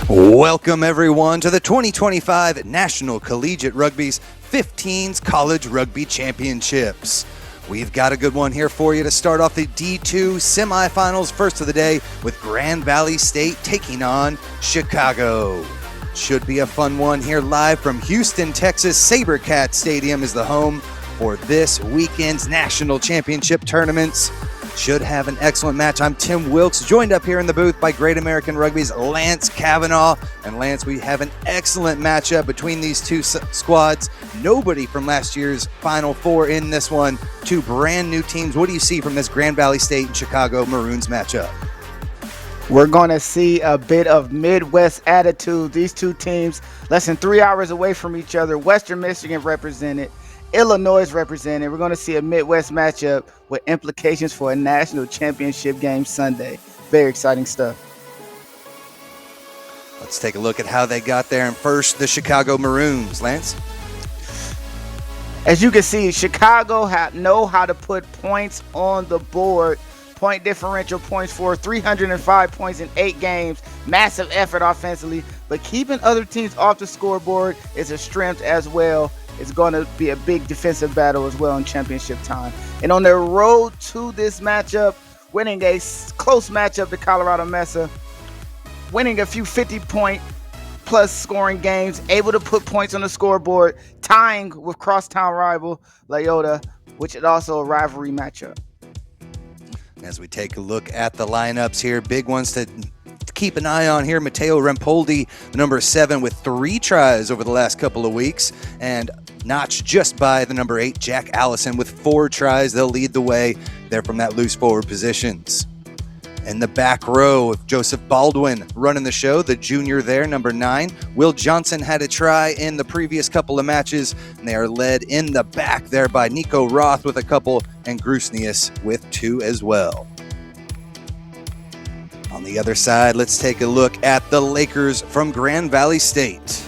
Welcome everyone to the 2025 National Collegiate Rugby's 15s College Rugby Championships. We've got a good one here for you to start off the D2 semifinals, first of the day, with Grand Valley State taking on Chicago. Should be a fun one here live from Houston, Texas. SaberCat Stadium is the home for this weekend's national championship tournaments. Should have an excellent match. I'm Tim Wilkes, joined up here in the booth by Great American Rugby's Lance Kavanaugh. And Lance, we have an excellent matchup between these two squads. Nobody from last year's Final Four in this one. Two brand new teams. What do you see from this Grand Valley State and Chicago Maroons matchup? We're going to see a bit of Midwest attitude. These two teams less than 3 hours away from each other. Western Michigan represented, Illinois represented. We're going to see a Midwest matchup with implications for a national championship game Sunday. Very exciting stuff. Let's take a look at how they got there. And first, the Chicago Maroons. Lance? As you can see, Chicago know how to put points on the board. Point differential points for 305 points in 8 games. Massive effort offensively, but keeping other teams off the scoreboard is a strength as well. It's going to be a big defensive battle as well in championship time. And on their road to this matchup, winning a close matchup to Colorado Mesa, winning a few 50-point plus scoring games, able to put points on the scoreboard, tying with crosstown rival Leota, which is also a rivalry matchup. As we take a look at the lineups here, big ones to keep an eye on here. Matteo Rampoldi, the number 7, with 3 tries over the last couple of weeks, and notched just by the number 8, Jack Allison, with 4 tries. They'll lead the way there from that loose forward positions. In the back row, Joseph Baldwin running the show, the junior there, number 9. Will Johnson had a try in the previous couple of matches, and they are led in the back there by Nico Roth with a couple, and Grusnius with 2 as well. On the other side, let's take a look at the Lakers from Grand Valley State.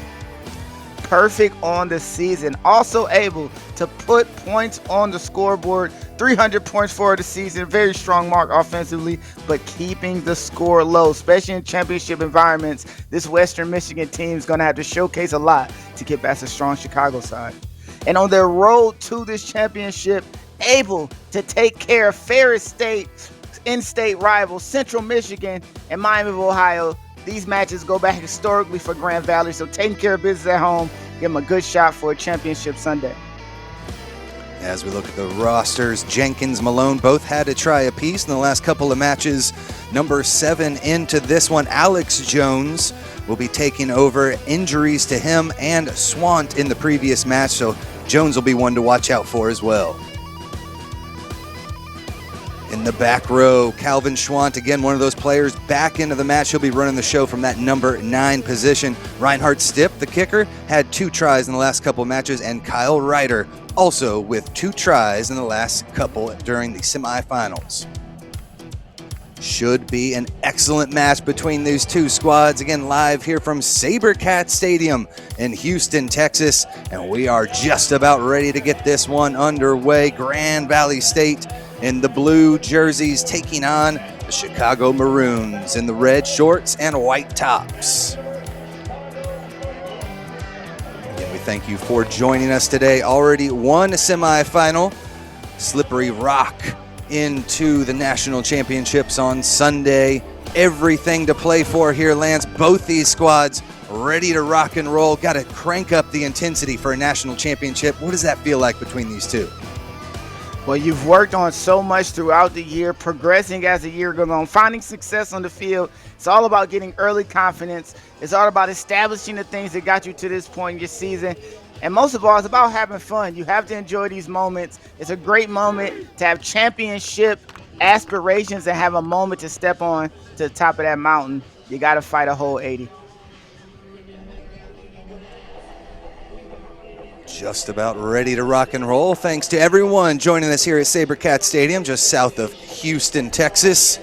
Perfect on the season, also able to put points on the scoreboard. 300 points for the season, very strong mark offensively, but keeping the score low, especially in championship environments. This Western Michigan team is going to have to showcase a lot to get past a strong Chicago side. And on their road to this championship, able to take care of Ferris State, in-state rivals Central Michigan and Miami of Ohio. These matches go back historically for Grand Valley, so taking care of business at home, give them a good shot for a championship Sunday. As we look at the rosters, Jenkins, Malone both had a try apiece in the last couple of matches. Number 7 into this one, Alex Jones, will be taking over. Injuries to him and Swant in the previous match, so Jones will be one to watch out for as well. In the back row, Calvin Schwant, again, one of those players back into the match. He'll be running the show from that number 9 position. Reinhard Stipp, the kicker, had 2 tries in the last couple of matches, and Kyle Ryder also with 2 tries in the last couple during the semifinals. Should be an excellent match between these two squads. Again, live here from SaberCat Stadium in Houston, Texas, and we are just about ready to get this one underway. Grand Valley State in the blue jerseys taking on the Chicago Maroons in the red shorts and white tops. Again, we thank you for joining us today. Already one semifinal, Slippery Rock into the national championships on Sunday. Everything to play for here, Lance. Both these squads ready to rock and roll. Got to crank up the intensity for a national championship. What does that feel like between these two? Well, you've worked on so much throughout the year, progressing as the year goes on, finding success on the field. It's all about getting early confidence. It's all about establishing the things that got you to this point in your season. And most of all, it's about having fun. You have to enjoy these moments. It's a great moment to have championship aspirations and have a moment to step on to the top of that mountain. You got to fight a whole 80. Just about ready to rock and roll. Thanks to everyone joining us here at SaberCat Stadium, just south of Houston, Texas.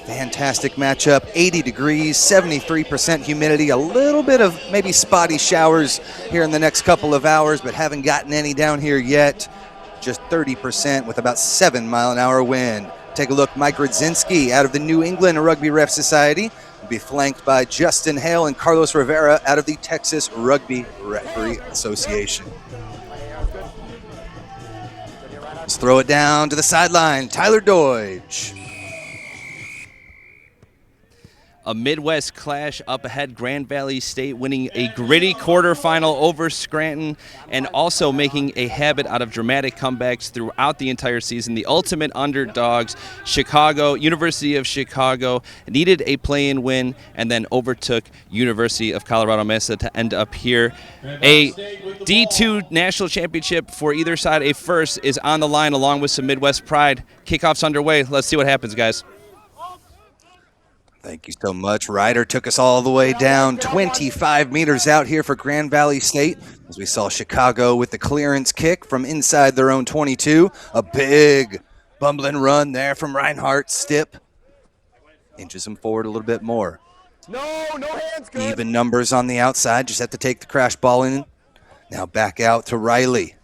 Fantastic matchup, 80 degrees, 73% humidity, a little bit of maybe spotty showers here in the next couple of hours, but haven't gotten any down here yet. Just 30% with about 7-mile-an-hour wind. Take a look, Mike Rudzinski out of the New England Rugby Ref Society. will be flanked by Justin Hale and Carlos Rivera out of the Texas Rugby Referee Association. Let's throw it down to the sideline. Tyler Deutsch. A Midwest clash up ahead. Grand Valley State winning a gritty quarterfinal over Scranton and also making a habit out of dramatic comebacks throughout the entire season. The ultimate underdogs, University of Chicago, needed a play-in win and then overtook University of Colorado Mesa to end up here. A D2 national championship for either side, a first, is on the line along with some Midwest pride. Kickoff's underway. Let's see what happens, guys. Thank you so much. Ryder took us all the way down 25 meters out here for Grand Valley State as we saw Chicago with the clearance kick from inside their own 22. A big bumbling run there from Reinhardt. Stipp inches him forward a little bit more. No hands, good. Even numbers on the outside. Just have to take the crash ball in. Now back out to Riley.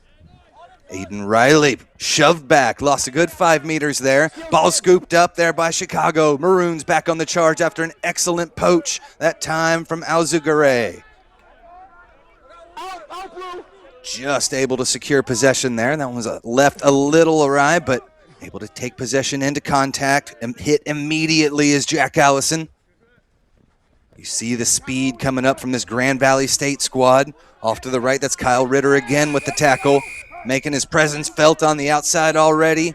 Aiden Riley shoved back, lost a good 5 meters there. Ball scooped up there by Chicago. Maroons back on the charge after an excellent poach, that time from Alzugare. Just able to secure possession there. That one was left a little awry, but able to take possession into contact and hit immediately is Jack Allison. You see the speed coming up from this Grand Valley State squad. Off to the right, that's Kyle Ritter again with the tackle. Making his presence felt on the outside already.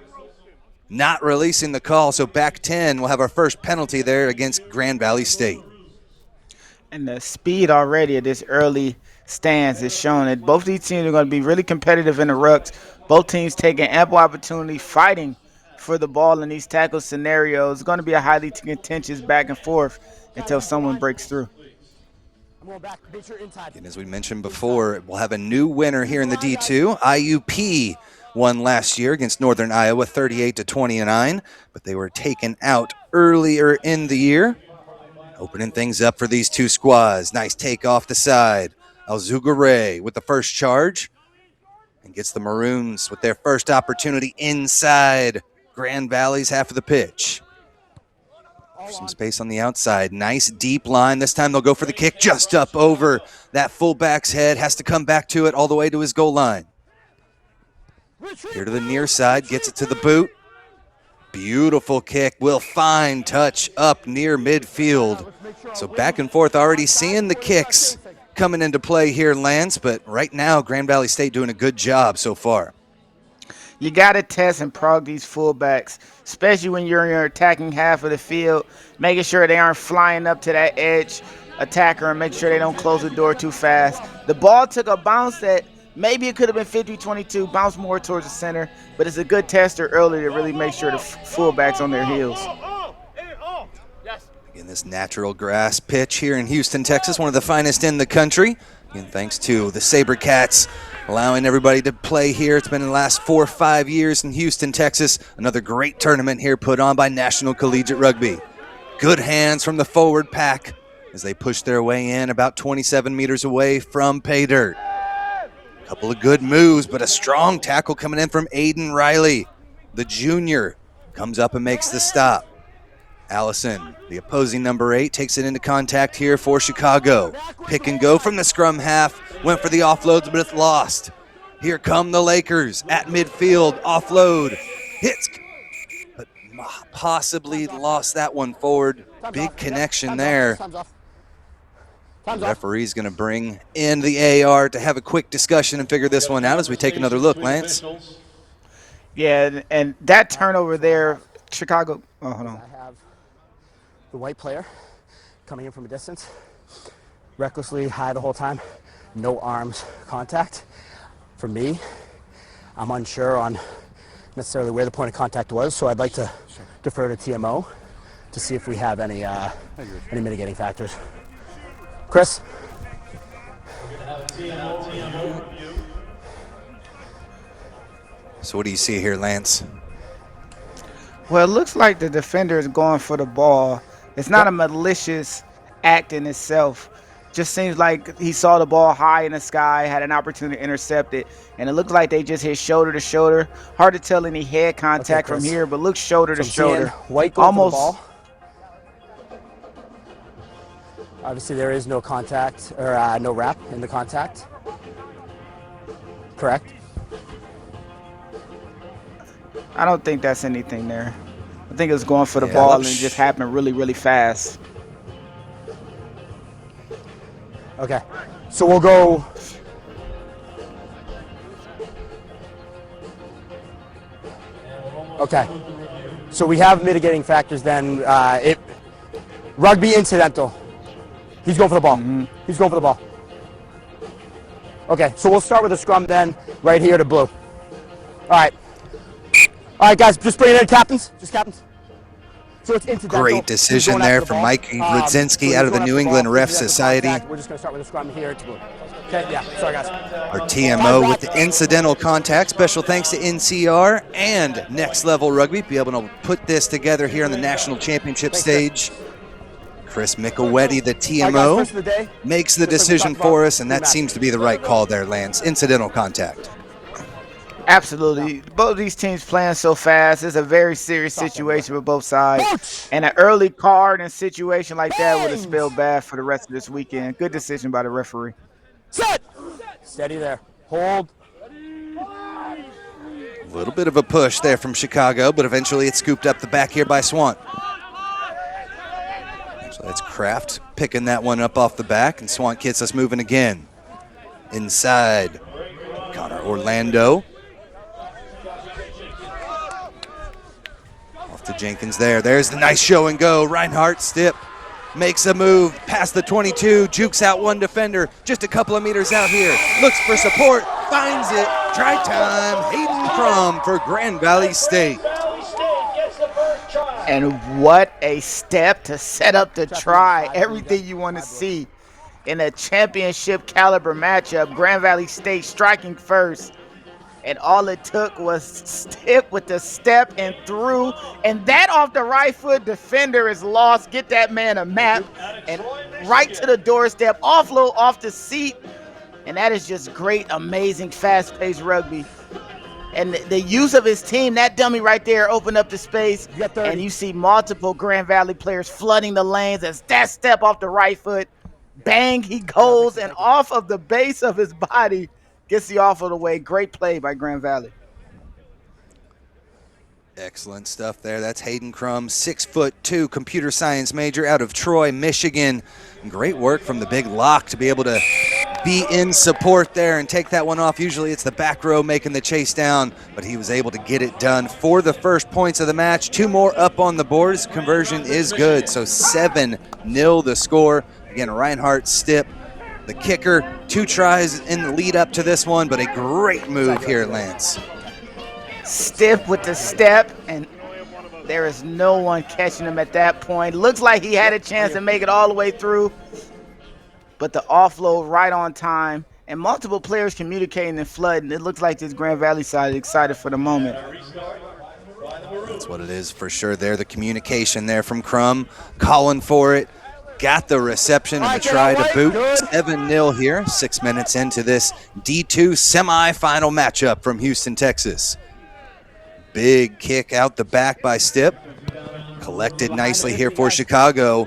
Not releasing the call, so back 10 will have our first penalty there against Grand Valley State. And the speed already at this early stance is showing that both these teams are going to be really competitive in the rucks. Both teams taking ample opportunity, fighting for the ball in these tackle scenarios. It's going to be a highly contentious back and forth until someone breaks through. And as we mentioned before, we'll have a new winner here in the D2. IUP won last year against Northern Iowa 38-29, but they were taken out earlier in the year. Opening things up for these two squads. Nice take off the side. Alzugare with the first charge and gets the Maroons with their first opportunity inside Grand Valley's half of the pitch. Some space on the outside. Nice deep line. This time they'll go for the kick just up over that fullback's head. Has to come back to it all the way to his goal line. Here to the near side. Gets it to the boot. Beautiful kick. Will find touch up near midfield. So back and forth. Already seeing the kicks coming into play here, Lance. But right now, Grand Valley State doing a good job so far. You got to test and prog these fullbacks, especially when you're in your attacking half of the field, making sure they aren't flying up to that edge attacker and make sure they don't close the door too fast. The ball took a bounce that maybe it could have been 50-22, bounced more towards the center, but it's a good tester early to really make sure the fullbacks on their heels. Again, this natural grass pitch here in Houston, Texas, one of the finest in the country. Again, thanks to the SaberCats allowing everybody to play here. It's been in the last 4 or 5 years in Houston, Texas. Another great tournament here put on by National Collegiate Rugby. Good hands from the forward pack as they push their way in about 27 meters away from pay dirt. Couple of good moves, but a strong tackle coming in from Aiden Riley. The junior comes up and makes the stop. Allison, the opposing number 8, takes it into contact here for Chicago. Pick and go from the scrum half. Went for the offloads, but it's lost. Here come the Lakers at midfield. Offload. Hits, but possibly lost that one forward. Big connection there. The referee's going to bring in the AR to have a quick discussion and figure this one out as we take another look, Lance. Yeah, and that turnover there, Chicago. Oh, hold on. I have the white player coming in from a distance, recklessly high the whole time, no arms contact. For me, I'm unsure on necessarily where the point of contact was, so I'd like to defer to TMO to see if we have any mitigating factors. Chris? So what do you see here, Lance? Well, it looks like the defender is going for the ball. It's not a malicious act in itself. Just seems like he saw the ball high in the sky, had an opportunity to intercept it, and it looks like they just hit shoulder to shoulder. Hard to tell any head contact from here, but looks shoulder to shoulder. White goes almost. For the ball. Obviously, there is no contact or no wrap in the contact. Correct? I don't think that's anything there. I think it was going for the Yeah, ball I'm and it just happened really, really fast. Okay. So we'll go. Okay. So we have mitigating factors then. Rugby incidental. He's going for the ball. He's going for the ball. Okay, so we'll start with a scrum then, right here to blue. All right. All right, guys, just bring it in, captains. Just captains. So it's incidental. Great He's decision going after there the from ball. Mike So Rudzinski he's out of the going after New the England ball. Ref Incidental Society. contact. We're just going to start with a scrum here to blue. Okay, yeah, sorry, guys. Our TMO with the incidental contact. Special thanks to NCR and Next Level Rugby be able to put this together here on the national championship stage. Chris Mickelwetty, the All right, guys, TMO, first of the day. makes the Just like we decision talked about for us, and that pre-match. seems to be the right call there, Lance. Incidental contact. Absolutely. Both of these teams playing so fast. It's a very serious situation for both sides. Coach! And an early card and situation like that would have spelled bad for the rest of this weekend. Good decision by the referee. Set! Steady there. Hold. A little bit of a push there from Chicago, but eventually it's scooped up the back here by Swan. So that's Kraft picking that one up off the back, and Swan gets us moving again. Inside, Connor Orlando. Off to Jenkins there. There's the nice show and go. Reinhardt Stipp makes a move past the 22, jukes out one defender, just a couple of meters out here. Looks for support, finds it. Try time, Hayden Crum for Grand Valley State. And what a step to set up the try. Everything you want to see in a championship caliber matchup. Grand Valley State striking first. And all it took was Stipp with the step and through. And that off the right foot defender is lost. Get that man a map. And right to the doorstep. Offload off the seat. And that is just great, amazing, fast-paced rugby. And the use of his team, that dummy right there opened up the space. And you see multiple Grand Valley players flooding the lanes as that step off the right foot. Bang, he goes and off of the base of his body. Gets the off of the way. Great play by Grand Valley. Excellent stuff there. That's Hayden Crum, 6'2", computer science major out of Troy, Michigan. Great work from the big lock to be able to be in support there and take that one off. Usually it's the back row making the chase down, but he was able to get it done for the first points of the match. 2 more up on the board. His conversion is good, so 7-0 the score. Again, Reinhardt Stipp, the kicker. 2 tries in the lead up to this one, but a great move here, Lance. Stipp with the step, and there is no one catching him at that point. Looks like he had a chance to make it all the way through, but the offload right on time, and multiple players communicating and flooding. It looks like this Grand Valley side is excited for the moment. That's what it is for sure there. The communication there from Crum, calling for it. Got the reception and the try to boot. 7-0 here, 6 minutes into this D2 semifinal matchup from Houston, Texas. Big kick out the back by Stipp. Collected nicely here for Chicago.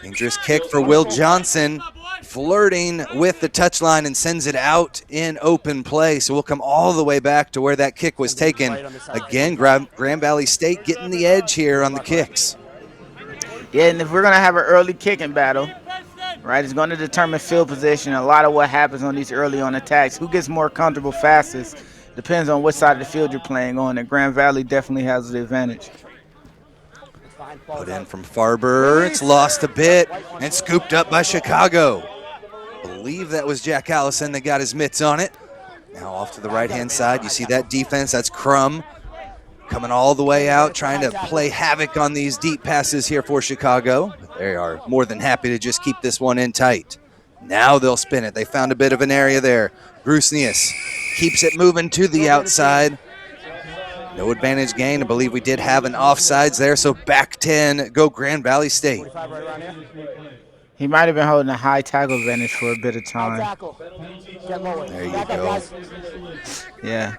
Dangerous kick for Will Johnson. Flirting with the touchline and sends it out in open play. So we'll come all the way back to where that kick was taken. Again, Grand Valley State getting the edge here on the kicks. Yeah, and if we're going to have an early kicking battle, right, it's going to determine field position. A lot of what happens on these early on attacks. Who gets more comfortable fastest depends on which side of the field you're playing on, and Grand Valley definitely has the advantage. Put in from Farber. It's lost a bit and scooped up by Chicago. Believe that was Jack Allison that got his mitts on it. Now off to the right-hand side. You see that defense. That's Crum coming all the way out, trying to play havoc on these deep passes here for Chicago. But they are more than happy to just keep this one in tight. Now they'll spin it. They found a bit of an area there. Grusnius keeps it moving to the outside. No advantage gain. I believe we did have an offsides there, so back 10, go Grand Valley State. He might have been holding a high tackle advantage for a bit of time. There you go. Yeah.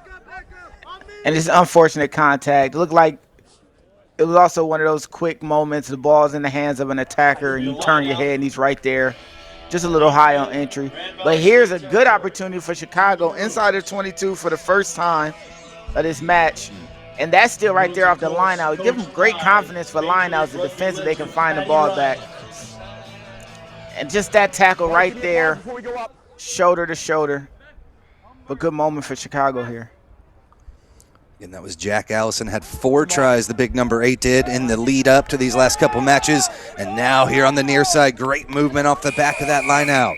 And it's unfortunate contact. It looked like It was also one of those quick moments. The ball's in the hands of an attacker, and you turn your head, and he's right there. Just a little high on entry. But here's a good opportunity for Chicago inside of 22 for the first time of this match. And that's still right there off the line out. Give them great confidence for line outs and defense if they can find the ball back. And just that tackle right there, shoulder to shoulder. But good moment for Chicago here. And that was Jack Allison, had 4 tries, the big number 8 did, in the lead up to these last couple matches. And now here on the near side, great movement off the back of that line out.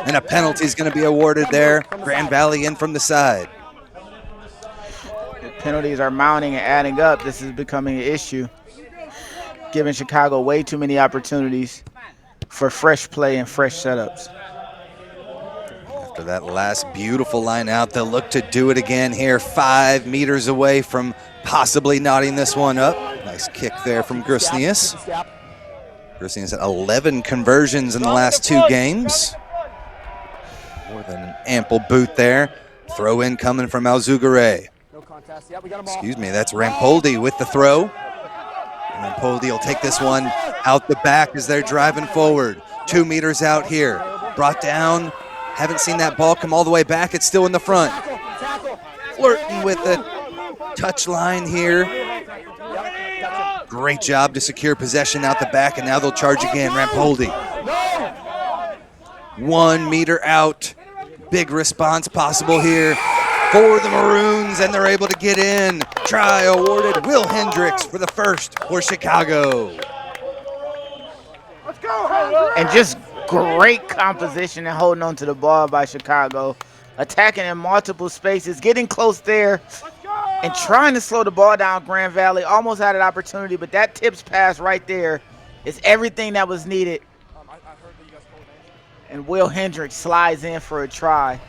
And a penalty is going to be awarded there. Grand Valley in from the side. The penalties are mounting and adding up. This is becoming an issue, giving Chicago way too many opportunities for fresh play and fresh setups. After that last beautiful line out, they'll look to do it again here, 5 meters away from possibly knotting this one up. Nice kick there from Grusnius. Grusnius had 11 conversions in the last 2 games. More than an ample boot there. Throw in coming from Alzugare. Excuse me, that's Rampoldi with the throw. And Rampoldi will take this one out the back as they're driving forward. 2 meters out here. Brought down. Haven't seen that ball come all the way back. It's still in the front. Flirting with the touch line here. Great job to secure possession out the back, and now they'll charge again. Rampoldi. 1 meter out. Big response possible here for the Maroons, and they're able to get in. Try awarded. Will Hendricks for the first for Chicago. And just great composition and holding on to the ball by Chicago. Attacking in multiple spaces, getting close there, and trying to slow the ball down. Grand Valley almost had an opportunity, but that tips pass right there is everything that was needed. And Will Hendricks slides in for a try.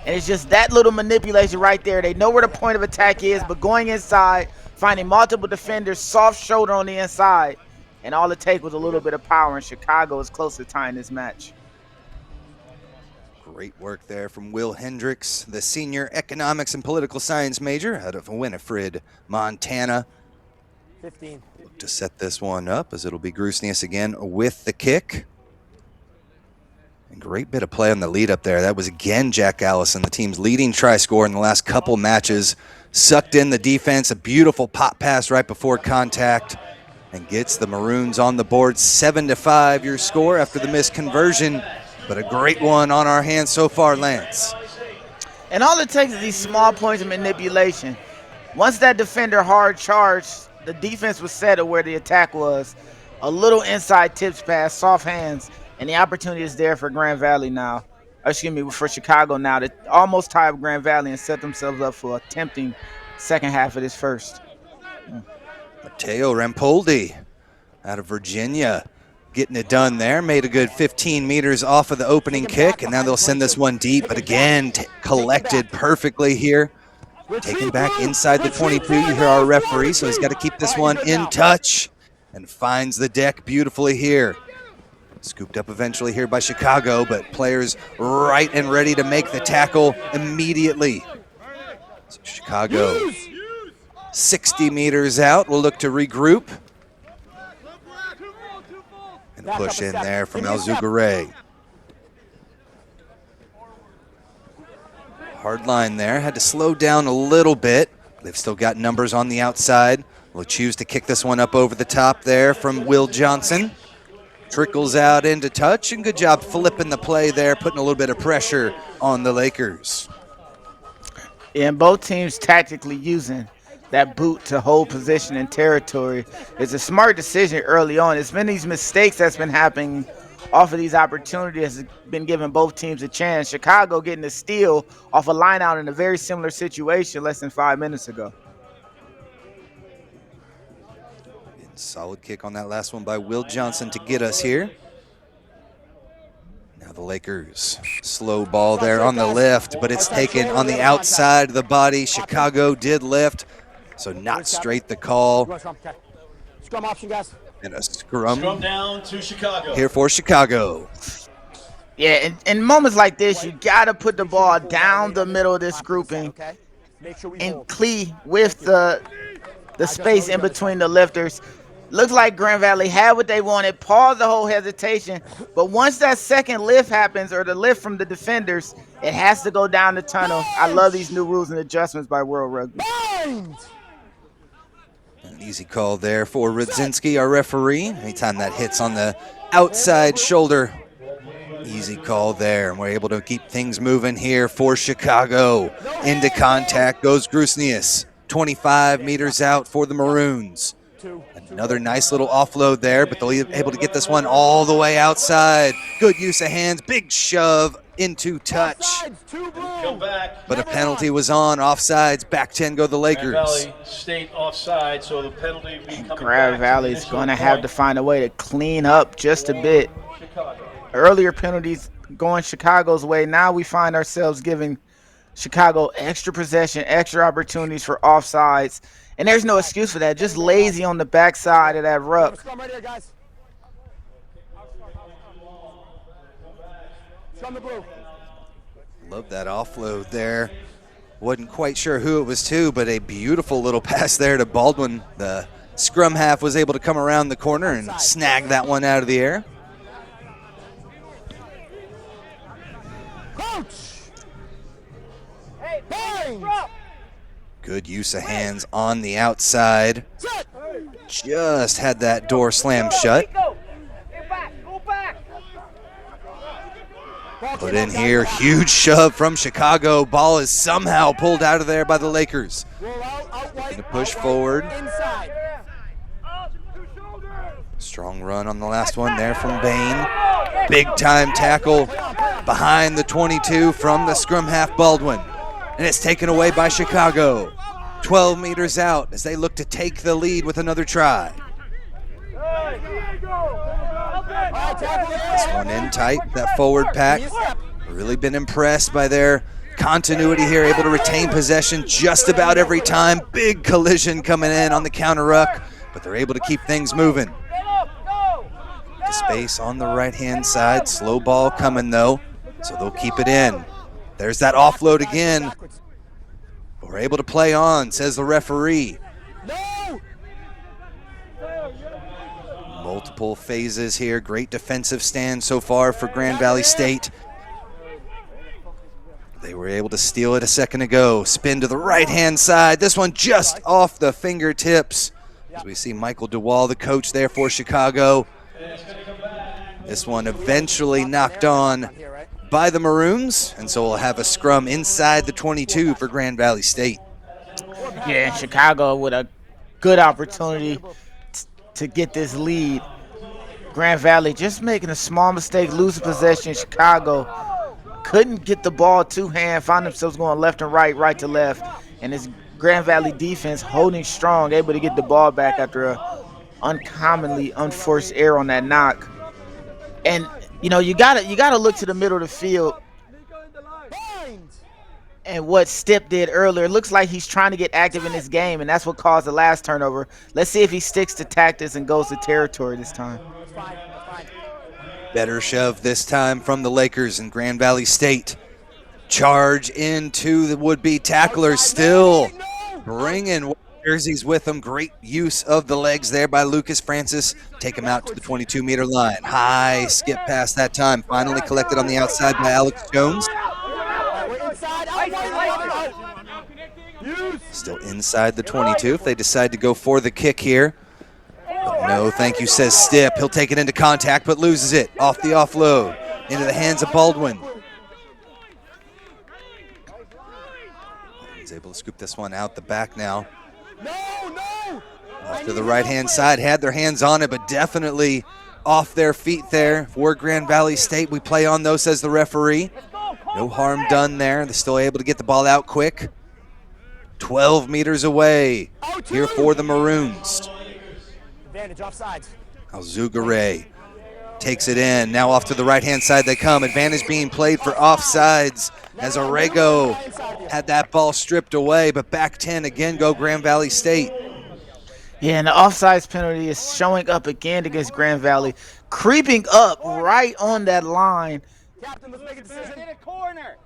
And it's just that little manipulation right there. They know where the point of attack is, but going inside, finding multiple defenders, soft shoulder on the inside. And all it takes was a little bit of power, and Chicago is close to tying this match. Great work there from Will Hendricks, the senior economics and political science major out of Winifred, Montana. 15. Look to set this one up as it'll be Grusnius again with the kick. And great bit of play on the lead up there. That was again Jack Allison, the team's leading try scorer in the last couple matches. Sucked in the defense, a beautiful pop pass right before contact, and gets the Maroons on the board. 7-5 your score after the missed conversion, but a great one on our hands so far, Lance. And all it takes is these small points of manipulation. Once that defender hard charged, the defense was set at where the attack was. A little inside tips pass, soft hands, and the opportunity is there for Grand Valley now. Excuse me, for Chicago now to almost tie up Grand Valley and set themselves up for a tempting second half of this first. Mateo Rampoldi out of Virginia getting it done there. Made a good 15 meters off of the opening kick, and now they'll send this one deep, but again, collected perfectly here. Taken back inside the 22. You hear our referee, so he's got to keep this one in touch, and finds the deck beautifully here. Scooped up eventually here by Chicago, but players right and ready to make the tackle immediately. So Chicago 60 meters out. We'll look to regroup. And push in there from Alzugare. Hard line there. Had to slow down a little bit. They've still got numbers on the outside. We'll choose to kick this one up over the top there from Will Johnson. Trickles out into touch, and good job flipping the play there, putting a little bit of pressure on the Lakers. And both teams tactically using that boot to hold position and territory. It's a smart decision early on. It's been these mistakes that's been happening off of these opportunities has been giving both teams a chance. Chicago getting a steal off a line out in a very similar situation less than 5 minutes ago. Solid kick on that last one by Will Johnson to get us here. Now the Lakers, slow ball there on the lift, but it's taken on the outside of the body. Chicago did lift, so not straight the call. Scrum option, guys. And a scrum down to Chicago. Here for Chicago. Yeah, in moments like this, you got to put the ball down the middle of this grouping and cleat with the the space in between the lifters. Looked like Grand Valley had what they wanted, paused the whole hesitation, but once that second lift happens, or the lift from the defenders, it has to go down the tunnel. I love these new rules and adjustments by World Rugby. An easy call there for Rudzinski, our referee. Anytime that hits on the outside shoulder, easy call there. And we're able to keep things moving here for Chicago. Into contact goes Grusnius. 25 meters out for the Maroons. Another nice little offload there, but they'll be able to get this one all the way outside. Good use of hands, big shove into touch. But a penalty was on, offsides, back 10 go the Lakers. Grand Valley State offside, so the penalty will be coming Grand back. Valley's going to have to find a way to clean up just a bit. Earlier penalties going Chicago's way. Now we find ourselves giving Chicago extra possession, extra opportunities for offsides. And there's no excuse for that. Just lazy on the backside of that ruck. Love that offload there. Wasn't quite sure who it was to, but a beautiful little pass there to Baldwin. The scrum half was able to come around the corner and snag that one out of the air. Good use of hands on the outside. Just had that door slammed shut. Put in here, huge shove from Chicago. Ball is somehow pulled out of there by the Lakers. Gonna push forward. Strong run on the last one there from Bain. Big time tackle behind the 22 from the scrum half Baldwin. And it's taken away by Chicago. 12 meters out as they look to take the lead with another try. This one in tight, that forward pack. Really been impressed by their continuity here, able to retain possession just about every time. Big collision coming in on the counter ruck, but they're able to keep things moving. The space on the right-hand side, slow ball coming though, so they'll keep it in. There's that offload again. We're able to play on, says the referee. Multiple phases here. Great defensive stand so far for Grand Valley State. They were able to steal it a second ago. Spin to the right-hand side. This one just off the fingertips. As we see Michael DeWall, the coach there for Chicago. This one eventually knocked on by the Maroons, and so we'll have a scrum inside the 22 for Grand Valley State. Yeah, Chicago with a good opportunity to get this lead. Grand Valley just making a small mistake, losing possession. Chicago couldn't get the ball two-hand, found themselves going left and right, right to left. And this Grand Valley defense holding strong, able to get the ball back after a uncommonly unforced error on that knock. And you know, you gotta look to the middle of the field. And what Stipp did earlier, it looks like he's trying to get active in this game, and that's what caused the last turnover. Let's see if he sticks to tactics and goes to territory this time. Better shove this time from the Lakers and Grand Valley State. Charge into the would-be tacklers, still bringing jerseys with them. Great use of the legs there by Lucas Francis. Take him out to the 22-meter line. High skip pass that time. Finally collected on the outside by Alex Jones. Still inside the 22 if they decide to go for the kick here. But no, thank you, says Stipp. He'll take it into contact, but loses it off the offload into the hands of Baldwin. He's able to scoop this one out the back now. Off to the right-hand side, had their hands on it, but definitely off their feet there for Grand Valley State. We play on, though, says the referee. No harm done there. They're still able to get the ball out quick. 12 meters away here for the Maroons. Advantage offsides. Alzugare takes it in. Now off to the right-hand side they come. Advantage being played for offsides as Orrego had that ball stripped away, but back 10 again go Grand Valley State. Yeah, and the offsides penalty is showing up again against Grand Valley, creeping up right on that line. Captain, let's make a decision. Corner.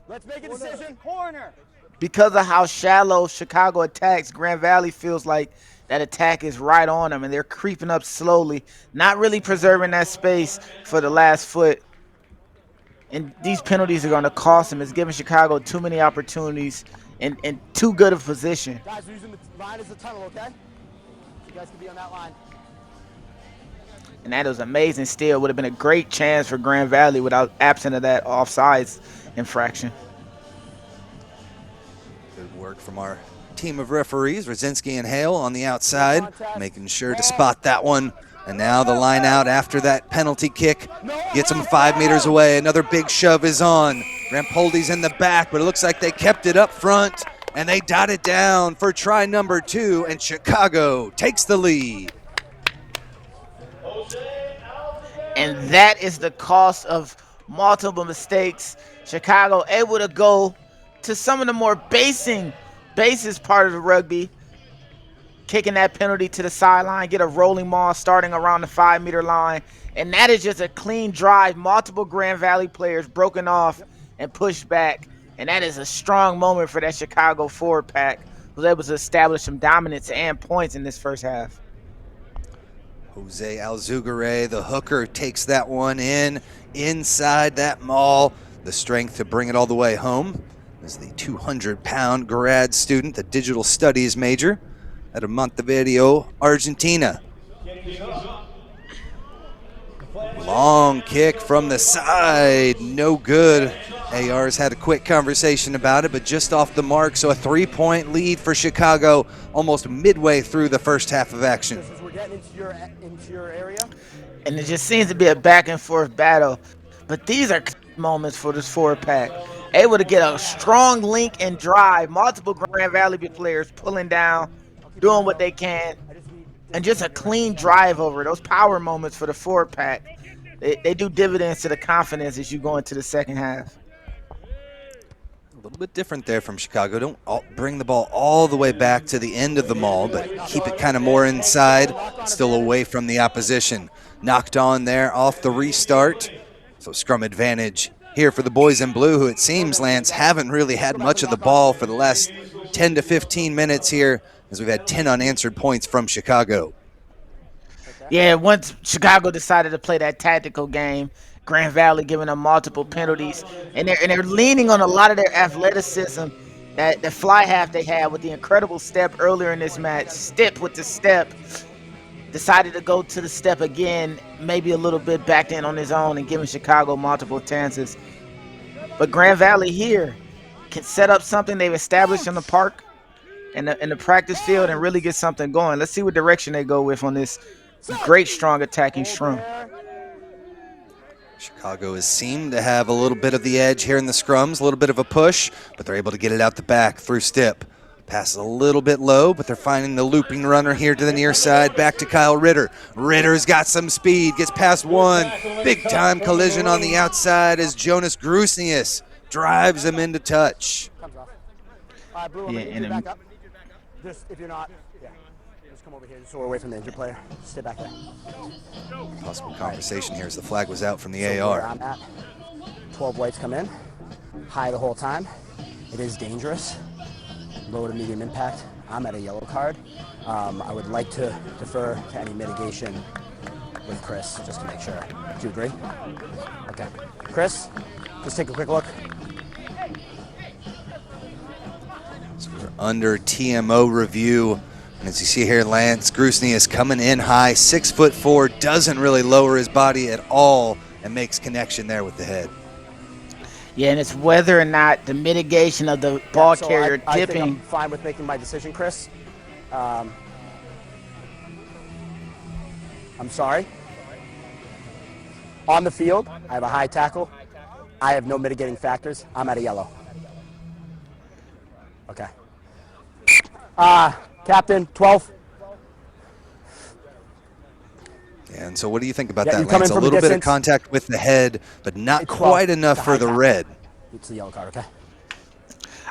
Let's make a decision. Corner. because of how shallow Chicago attacks, Grand Valley feels like that attack is right on them, and they're creeping up slowly, not really preserving that space for the last foot. And these penalties are going to cost them. It's giving Chicago too many opportunities and too good of position. Guys, we're using the line as a tunnel, okay? You guys can be on that line. And that was amazing steal. Would have been a great chance for Grand Valley without absent of that offsides infraction. Good work from our team of referees, Rosinski and Hale on the outside, making sure to spot that one. And now the line out after that penalty kick gets them 5 meters away. Another big shove is on. Rampoldi's in the back, but it looks like they kept it up front, and they dot it down for try number 2, and Chicago takes the lead. And that is the cost of multiple mistakes. Chicago able to go to some of the more basis part of the rugby, kicking that penalty to the sideline, get a rolling maul starting around the 5 meter line. And that is just a clean drive. Multiple Grand Valley players broken off and pushed back. And that is a strong moment for that Chicago forward pack, who was able to establish some dominance and points in this first half. Jose Alzugare, the hooker, takes that one inside that maul. The strength to bring it all the way home is the 200-pound grad student, the digital studies major out of Montevideo, Argentina. Long kick from the side, no good. AR's had a quick conversation about it, but just off the mark, so a 3-point lead for Chicago almost midway through the first half of action. We're getting into your area. And it just seems to be a back and forth battle. But these are moments for this forward pack. Able to get a strong link and drive. Multiple Grand Valley players pulling down, doing what they can. And just a clean drive over. Those power moments for the forward pack. They do dividends to the confidence as you go into the second half. A little bit different there from Chicago. Don't bring the ball all the way back to the end of the maul, but keep it kind of more inside, still away from the opposition. Knocked on there off the restart. So scrum advantage here for the boys in blue, who it seems, Lance, haven't really had much of the ball for the last 10 to 15 minutes here, as we've had 10 unanswered points from Chicago. Yeah, once Chicago decided to play that tactical game, Grand Valley giving them multiple penalties, and they're leaning on a lot of their athleticism, that the fly half they had with the incredible step earlier in this match. Step with the step, decided to go to the step again, maybe a little bit backed in on his own and giving Chicago multiple chances. But Grand Valley here can set up something they've established in the park and in the practice field and really get something going. Let's see what direction they go with on this great, strong attacking scrum. Chicago has seemed to have a little bit of the edge here in the scrums, a little bit of a push, but they're able to get it out the back through Stipp. Passes a little bit low, but they're finding the looping runner here to the near side. Back to Kyle Ritter. Ritter's got some speed, gets past one. Big-time collision on the outside as Jonas Grusnius drives him into touch. Yeah, and Just if you're not, just come over here so we're away from the injured player. Stay back there. Possible conversation here as the flag was out from the So AR. where I'm at, 12 whites come in, high the whole time. It is dangerous. Low to medium impact. I'm at a yellow card. I would like to defer to any mitigation with Chris, just to make sure. Do you agree? Okay. Chris, just take a quick look. So we're under TMO review. And as you see here, Lance Grusnius coming in high, 6'4", doesn't really lower his body at all and makes connection there with the head. yeah, and it's whether or not the mitigation of the ball So carrier I think dipping. I'm fine with making my decision, Chris. I'm sorry. On the field, I have a high tackle. I have no mitigating factors. I'm at a yellow. Okay. Captain, 12. And so what do you think about Yeah, that, you come Lance? in A from a little bit of distance. contact with the head, but not It's quite 12. enough It's a for high the tackle. red. It's the yellow card, okay?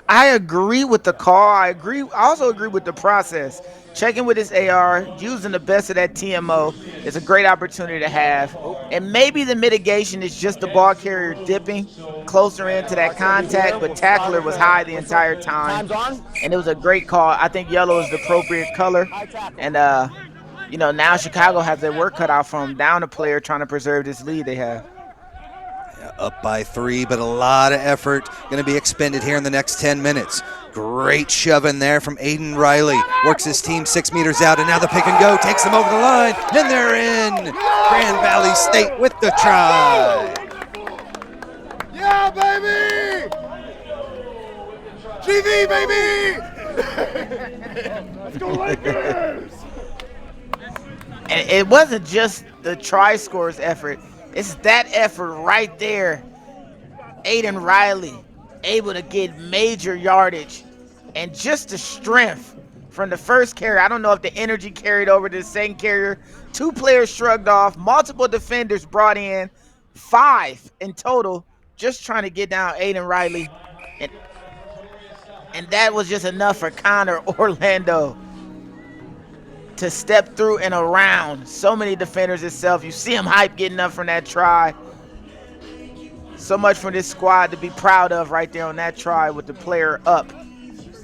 I agree with the call. I also agree with the process. checking with his AR, using the best of that TMO is a great opportunity to have. And maybe the mitigation is just the ball carrier dipping closer into that contact, but tackler was high the entire time. And it was a great call. I think yellow is the appropriate color. And, now Chicago has their work cut out for them, down a player trying to preserve this lead they have. Up by 3, but a lot of effort going to be expended here in the next 10 minutes. Great shove in there from Aiden Riley. Works his team 6 meters out, and now the pick and go takes them over the line, and they're in. Grand Valley State with the try. Yeah, baby! GV, baby! Let's go Lakers! And it wasn't just the tri-scores effort. It's that effort right there. Aiden Riley able to get major yardage and just the strength from the first carrier. I don't know if the energy carried over to the second carrier. 2 players shrugged off. Multiple defenders brought in. 5 in total just trying to get down Aiden Riley. And that was just enough for Connor Orlando to step through and around so many defenders itself. You see him hype getting up from that try. So much for this squad to be proud of right there on that try with the player up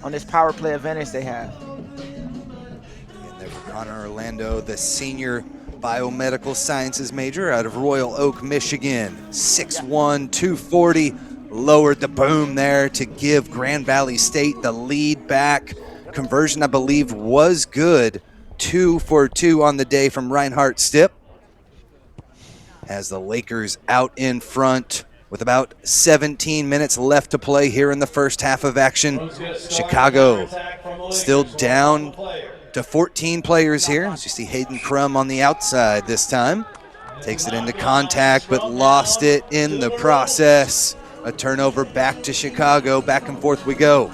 on this power play advantage they have. And there for Connor Orlando, the senior biomedical sciences major out of Royal Oak, Michigan. 6'1", 240, lowered the boom there to give Grand Valley State the lead back. Conversion, I believe, was good. 2 for 2 on the day from Reinhardt Stipp. As the Lakers out in front with about 17 minutes left to play here in the first half of action. Chicago still down to 14 players here. As you see Hayden Crum on the outside this time. Takes it into contact, but lost it in the process. A turnover back to Chicago. Back and forth we go.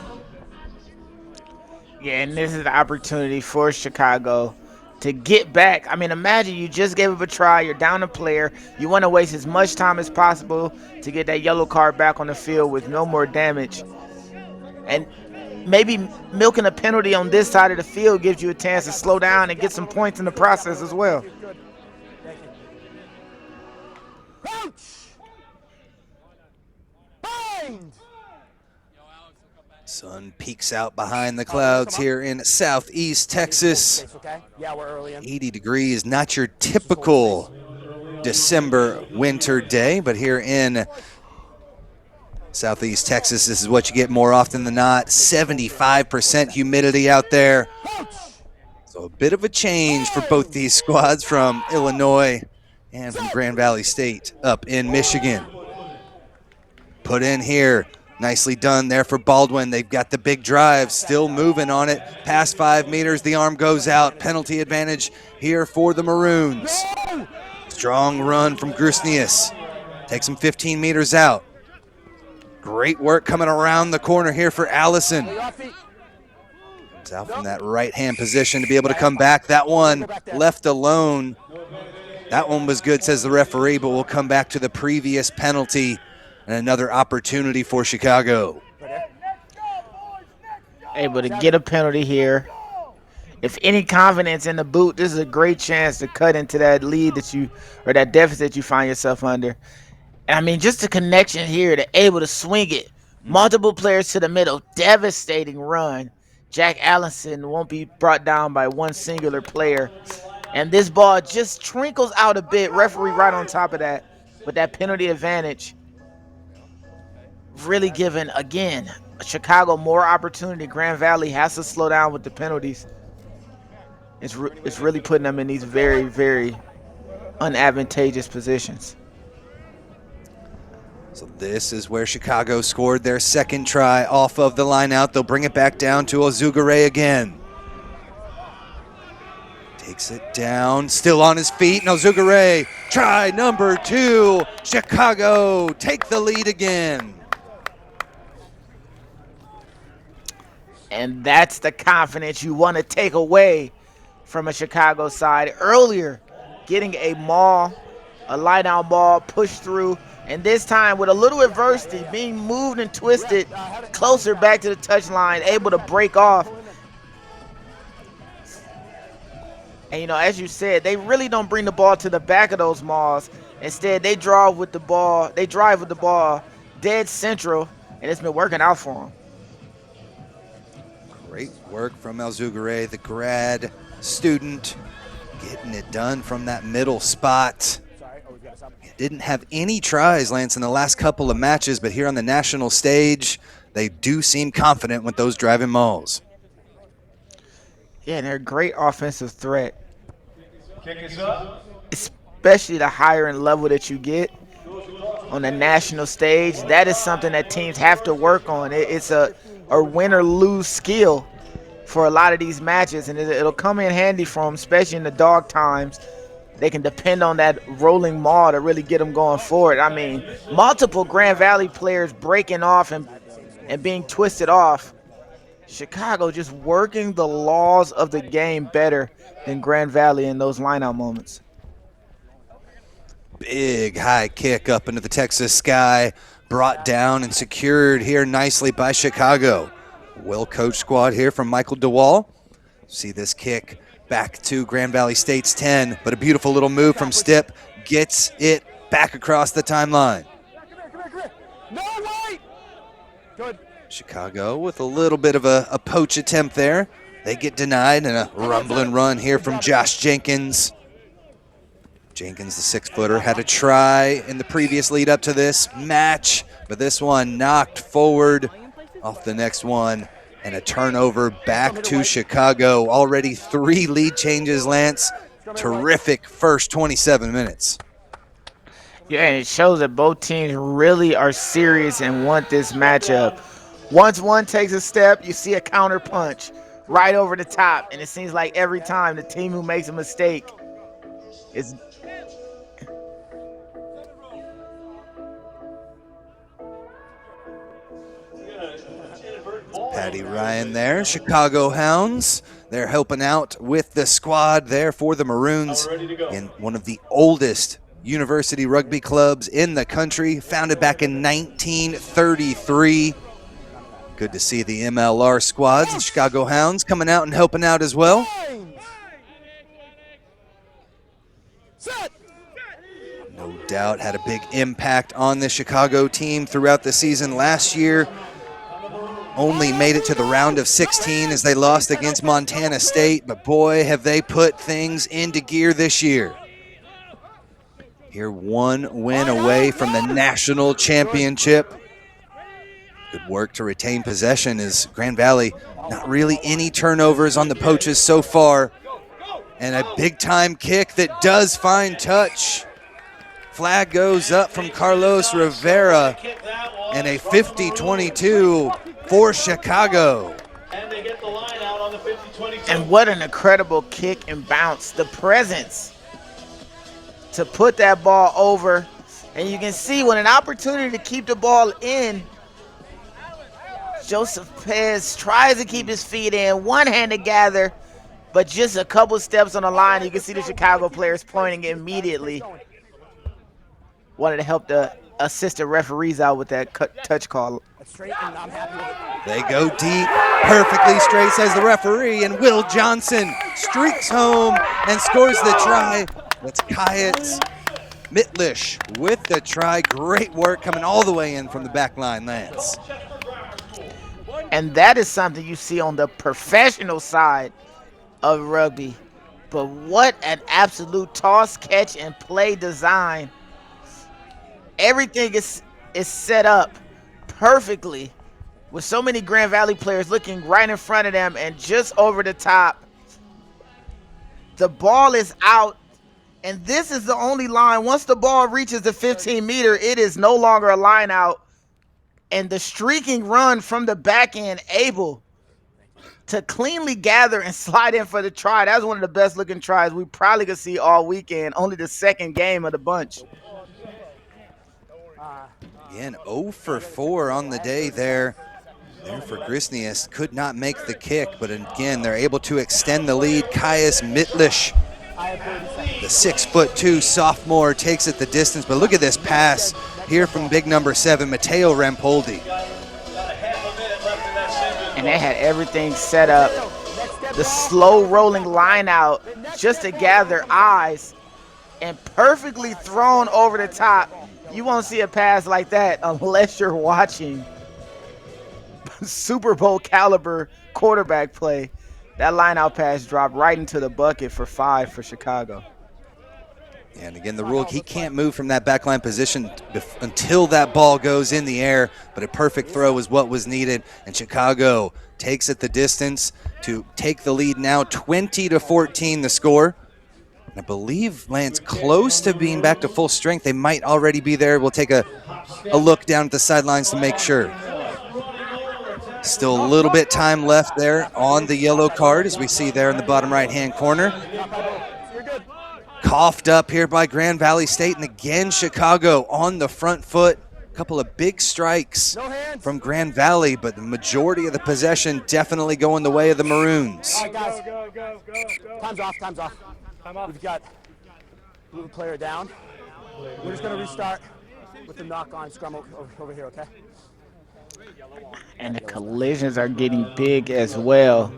Yeah, and this is the opportunity for Chicago to get back. I mean, imagine you just gave up a try. You're down a player. You want to waste as much time as possible to get that yellow card back on the field with no more damage. And maybe milking a penalty on this side of the field gives you a chance to slow down and get some points in the process as well. Sun peeks out behind the clouds here in southeast Texas. 80 degrees, not your typical December winter day, but here in southeast Texas, this is what you get more often than not. 75% humidity out there. So a bit of a change for both these squads from Illinois and from Grand Valley State up in Michigan. Put in here. Nicely done there for Baldwin. They've got the big drive, still moving on it. Past 5 meters, the arm goes out. Penalty advantage here for the Maroons. Strong run from Grusnius. Takes him 15 meters out. Great work coming around the corner here for Allison. Comes out from that right-hand position to be able to come back. That one left alone. That one was good, says the referee, but we'll come back to the previous penalty. And another opportunity for Chicago. Able to get a penalty here. If any confidence in the boot, this is a great chance to cut into that lead or that deficit you find yourself under. And I mean, just the connection here, to able to swing it. Multiple players to the middle, devastating run. Jack Allison won't be brought down by one singular player. And this ball just trickles out a bit. Referee right on top of that with that penalty advantage. Really giving, again, Chicago more opportunity. Grand Valley has to slow down with the penalties. It's really putting them in these very, very unadvantageous positions. So this is where Chicago scored their second try off of the line out. They'll bring it back down to Ozugare again. Takes it down, still on his feet. And Ozugare, try number 2. Chicago take the lead again. And that's the confidence you want to take away from a Chicago side. Earlier, getting a lie-down ball, pushed through, and this time with a little adversity, being moved and twisted closer back to the touchline, able to break off. And, you know, as you said, they really don't bring the ball to the back of those mauls. Instead, they drive with the ball dead central, and it's been working out for them. Great work from El Zougarey, the grad student, getting it done from that middle spot. Didn't have any tries, Lance, in the last couple of matches, but here on the national stage, they do seem confident with those driving mauls. Yeah, and they're a great offensive threat. Kick is up. Especially the higher in level that you get on the national stage. That is something that teams have to work on. It's a win or lose skill for a lot of these matches, and it'll come in handy for them, especially in the dog times. They can depend on that rolling maul to really get them going forward. I mean, multiple Grand Valley players breaking off and being twisted off. Chicago just working the laws of the game better than Grand Valley in those lineout moments. Big high kick up into the Texas sky, brought down and secured here nicely by Chicago. Well-coached squad here from Michael DeWall. See this kick back to Grand Valley State's 10, but a beautiful little move from Stipp gets it back across the timeline. No, wait! Good. Chicago with a little bit of a poach attempt there. They get denied, and a rumbling run here from Josh Jenkins. Jenkins, the 6-footer, had a try in the previous lead up to this match, but this one knocked forward off the next one, and a turnover back to Chicago. Already 3 lead changes, Lance. Terrific first 27 minutes. Yeah, and it shows that both teams really are serious and want this matchup. Once one takes a step, you see a counter punch right over the top, and it seems like every time the team who makes a mistake is Patty Ryan there, Chicago Hounds. They're helping out with the squad there for the Maroons in one of the oldest university rugby clubs in the country, founded back in 1933. Good to see the MLR squads and Chicago Hounds coming out and helping out as well. No doubt had a big impact on the Chicago team throughout the season last year. Only made it to the round of 16 as they lost against Montana State, but boy, have they put things into gear this year. Here, 1 win away from the national championship. Good work to retain possession as Grand Valley, not really any turnovers on the poaches so far. And a big-time kick that does find touch. Flag goes up from Carlos Rivera, and a 50-22 for Chicago. And they get the line out on the 50-22. And what an incredible kick and bounce. The presence to put that ball over. And you can see when an opportunity to keep the ball in, Joseph Pez tries to keep his feet in, one-handed gather, but just a couple steps on the line, you can see the Chicago players pointing immediately. Wanted to help the assistant referees out with that touch call. They go deep, perfectly straight, says the referee, and Will Johnson streaks home and scores the try. That's Kayetz Mitlish with the try. Great work coming all the way in from the back line, Lance. And that is something you see on the professional side of rugby. But what an absolute toss, catch, and play design. Everything is set up perfectly with so many Grand Valley players looking right in front of them and just over the top. The ball is out, and this is the only line. Once the ball reaches the 15-meter, it is no longer a line out. And the streaking run from the back end, able to cleanly gather and slide in for the try. That was one of the best looking tries we probably could see all weekend. Only the second game of the bunch. Again, 0 for 4 on the day there. There for Grisnius. Could not make the kick, but again, they're able to extend the lead. Kayetz Mitlish, the 6'2" sophomore, takes it the distance. But look at this pass here from big number 7, Matteo Rampoldi. And they had everything set up. The slow rolling line out. just to gather eyes and perfectly thrown over the top. You won't see a pass like that unless you're watching Super Bowl caliber quarterback play. That line out pass dropped right into the bucket for 5 for Chicago. And again, the rule, he can't move from that backline position until that ball goes in the air, but a perfect throw is what was needed, and Chicago takes it the distance to take the lead now, 20-14 the score. I believe Lance close to being back to full strength. They might already be there. We'll take a look down at the sidelines to make sure. Still a little bit time left there on the yellow card, as we see there in the bottom right-hand corner. Coughed up here by Grand Valley State, and again Chicago on the front foot. A couple of big strikes from Grand Valley, but the majority of the possession definitely going the way of the Maroons. All right, guys. Time's off, time's off. We've got move a player down. We're just going to restart with the knock-on scrum over here, okay? And the collisions are getting big as well.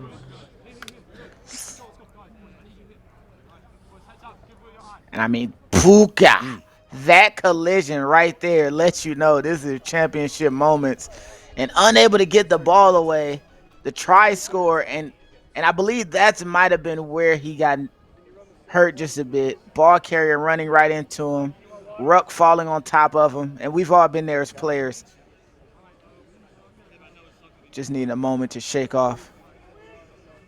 And I mean, Puka, that collision right there lets you know this is championship moments. And unable to get the ball away, the try score, and I believe that might have been where he got hurt just a bit. Ball carrier running right into him, ruck falling on top of him, and we've all been there as players. Just need a moment to shake off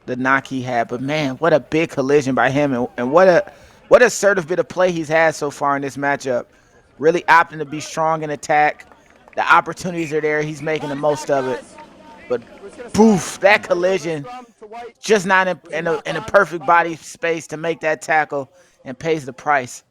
the knock he had. But man, what a big collision by him, and what a assertive bit of play he's had so far in this matchup. Really opting to be strong in attack. The opportunities are there. He's making the most of it. But poof, that collision, just not in a perfect body space to make that tackle, and pays the price.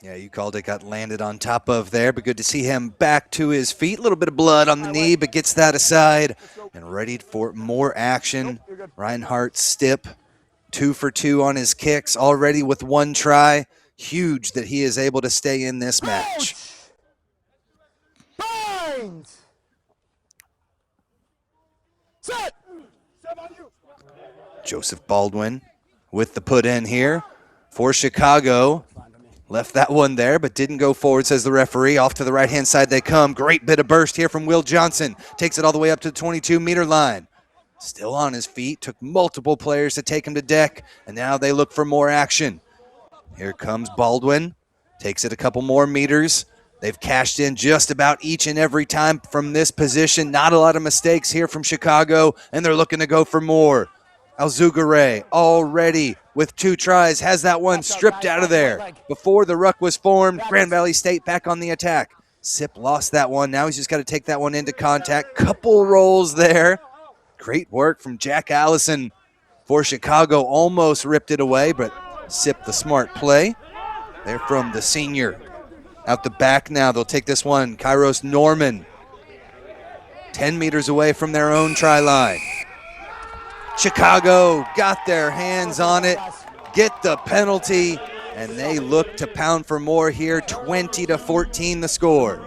Yeah, you called it, got landed on top of there, but good to see him back to his feet. A little bit of blood on the knee, but gets that aside and ready for more action. Reinhardt Stipp, 2 for 2 on his kicks, already with 1 try. Huge that he is able to stay in this match. Bind! Set! Joseph Baldwin with the put in here for Chicago. Left that one there, but didn't go forward, says the referee. Off to the right-hand side they come. Great bit of burst here from Will Johnson. Takes it all the way up to the 22-meter line. Still on his feet. Took multiple players to take him to deck, and now they look for more action. Here comes Baldwin. Takes it a couple more meters. They've cashed in just about each and every time from this position. Not a lot of mistakes here from Chicago, and they're looking to go for more. Alzugare already with 2 tries, has that one stripped out of there before the ruck was formed. Grand Valley State back on the attack. Sip lost that one. Now he's just got to take that one into contact. Couple rolls there. Great work from Jack Allison for Chicago. Almost ripped it away, but Sip the smart play. They're from the senior. Out the back now, they'll take this one. Kairos Norman, 10 meters away from their own try line. Chicago got their hands on it, get the penalty, and they look to pound for more here. 20-14 the score.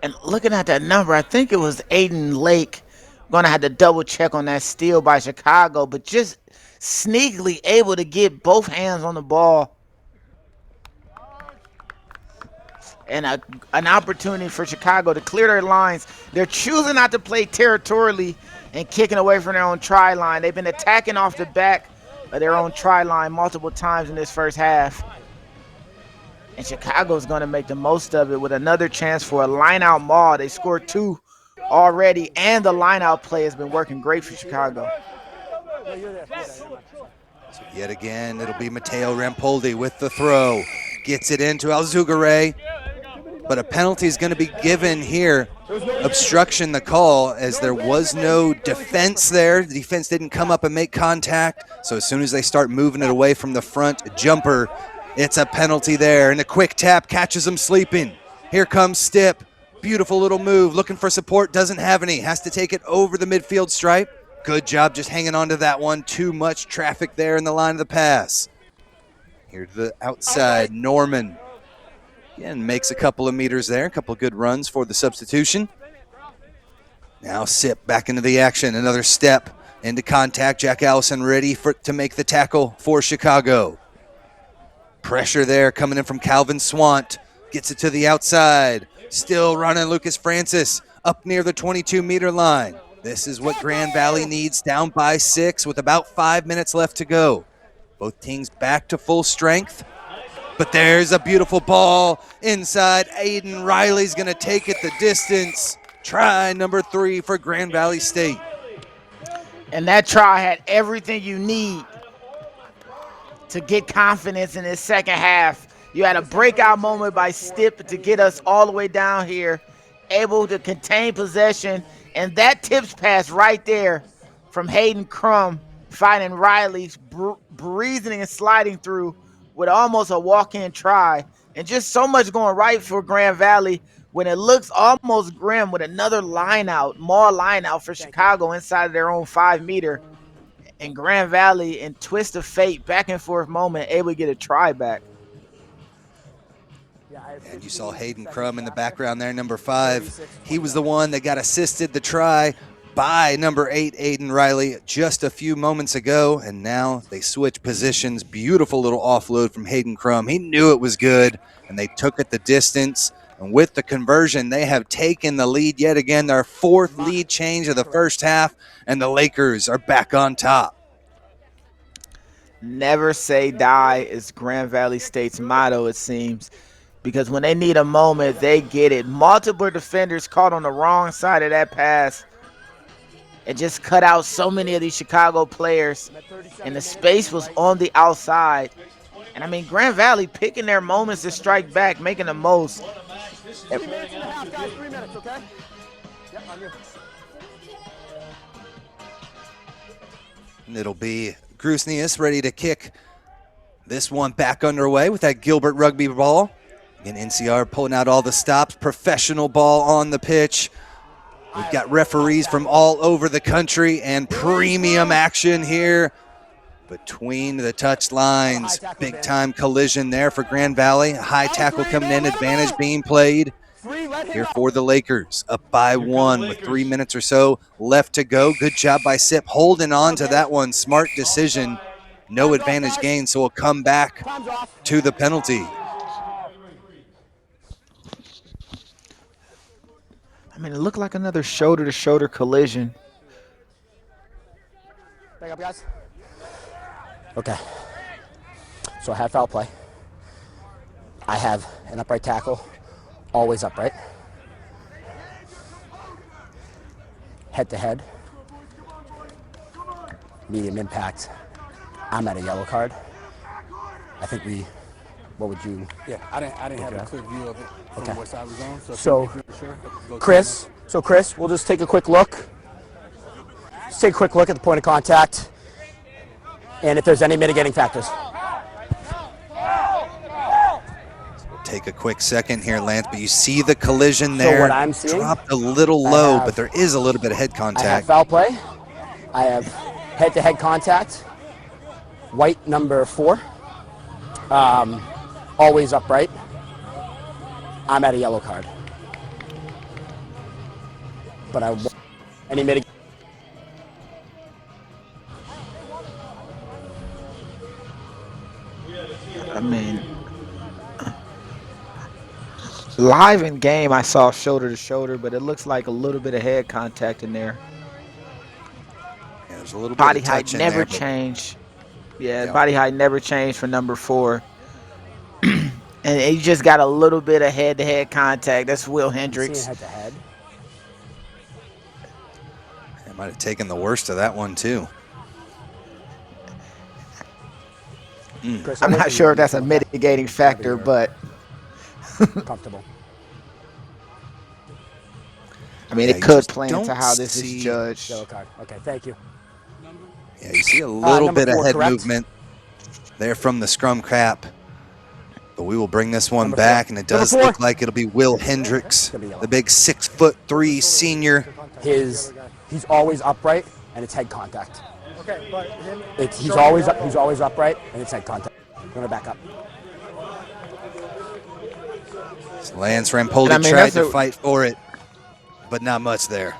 And looking at that number, I think it was Aiden Lake. Going to have to double check on that steal by Chicago, but just sneakily able to get both hands on the ball. And an opportunity for Chicago to clear their lines. They're choosing not to play territorially and kicking away from their own try line. They've been attacking off the back of their own try line multiple times in this first half. And Chicago's going to make the most of it with another chance for a line-out maul. They scored 2 already, and the line-out play has been working great for Chicago. So yet again, it'll be Mateo Rampoldi with the throw. Gets it into Alzugare, but a penalty is going to be given here. Obstruction the call, as there was no defense there. The defense didn't come up and make contact, so as soon as they start moving it away from the front jumper, it's a penalty there, and a quick tap catches him sleeping. Here comes Stipp. Beautiful little move, looking for support, doesn't have any. Has to take it over the midfield stripe. Good job just hanging on to that one. Too much traffic there in the line of the pass. Here to the outside, Norman. Again, makes a couple of meters there, a couple of good runs for the substitution. Now Sip back into the action. Another step into contact. Jack Allison ready to make the tackle for Chicago. Pressure there coming in from Calvin Swant. Gets it to the outside. Still running Lucas Francis up near the 22-meter line. This is what Grand Valley needs, down by 6 with about 5 minutes left to go. Both teams back to full strength. But there's a beautiful ball inside. Aiden Riley's going to take it the distance. Try number 3 for Grand Valley State. And that try had everything you need to get confidence in this second half. You had a breakout moment by Stipp to get us all the way down here, able to contain possession. And that tips pass right there from Hayden Crum, finding Riley's breathing and sliding through with almost a walk-in try. And just so much going right for Grand Valley when it looks almost grim with another line out, more line out for Chicago inside of their own 5-meter. And Grand Valley, in twist of fate, back and forth moment, able to get a try back. And you saw Hayden Crum in the background there, number 5. He was the one that got assisted the try by number 8, Aiden Riley, just a few moments ago. And now they switch positions. Beautiful little offload from Hayden Crum. He knew it was good, and they took it the distance. And with the conversion, they have taken the lead yet again, their 4th lead change of the first half, and the Lakers are back on top. Never say die is Grand Valley State's motto, it seems, because when they need a moment, they get it. Multiple defenders caught on the wrong side of that pass and just cut out so many of these Chicago players, and the space was on the outside. And I mean, Grand Valley picking their moments to strike back, making the most. 3 minutes and a half, guys. 3 minutes, okay? Yep, I'm here. And it'll be Grusnius ready to kick this one back underway with that Gilbert rugby ball. Again, NCR pulling out all the stops. Professional ball on the pitch. We've got referees from all over the country and premium action here between the touch lines. Big time collision there for Grand Valley. A high tackle coming in, advantage being played here for the Lakers. Up by 1 with 3 minutes or so left to go. Good job by Sip holding on to that one. Smart decision. No advantage gain, so we'll come back to the penalty. I mean, it looked like another shoulder-to-shoulder collision. Back up, guys. Okay. So I have foul play. I have an upright tackle, always upright. Head-to-head. Medium impact. I'm at a yellow card. I think what would you? Yeah, I didn't have a clear view of it from what side was on. So Chris, we'll just take a quick look. Just take a quick look at the point of contact, and if there's any mitigating factors. Take a quick second here, Lance, but you see the collision there. So what I'm seeing, dropped a little low, but there is a little bit of head I have contact. foul play. I have head-to-head contact. White number 4. Always upright. I'm at a yellow card. But I want any mitigation. I mean, live in game, I saw shoulder to shoulder, but it looks like a little bit of head contact in there. Yeah, there's a little bit Body of height touch in never there, but changed. Yeah, Yeah. body height never changed for number 4. And he just got a little bit of head-to-head contact. That's Will Hendricks. Head-to-head. I might have taken the worst of that one, too. Chris, I'm not sure if that's a mitigating factor, but comfortable. I mean, Yeah, it you could just play into don't how this see- is judged. Yellow card. Okay, thank you. Yeah, you see a little number bit of 4, head correct? movement there from the scrum cap. But we will bring this one Number back, 4. and it does Number 4. look like it'll be Will Hendricks, the big 6'3" senior. He's always upright, and it's head contact. Okay, but He's always upright, and it's head contact. I'm gonna back up. Lance Rampoli And I mean, tried that's to a- fight for it, but not much there.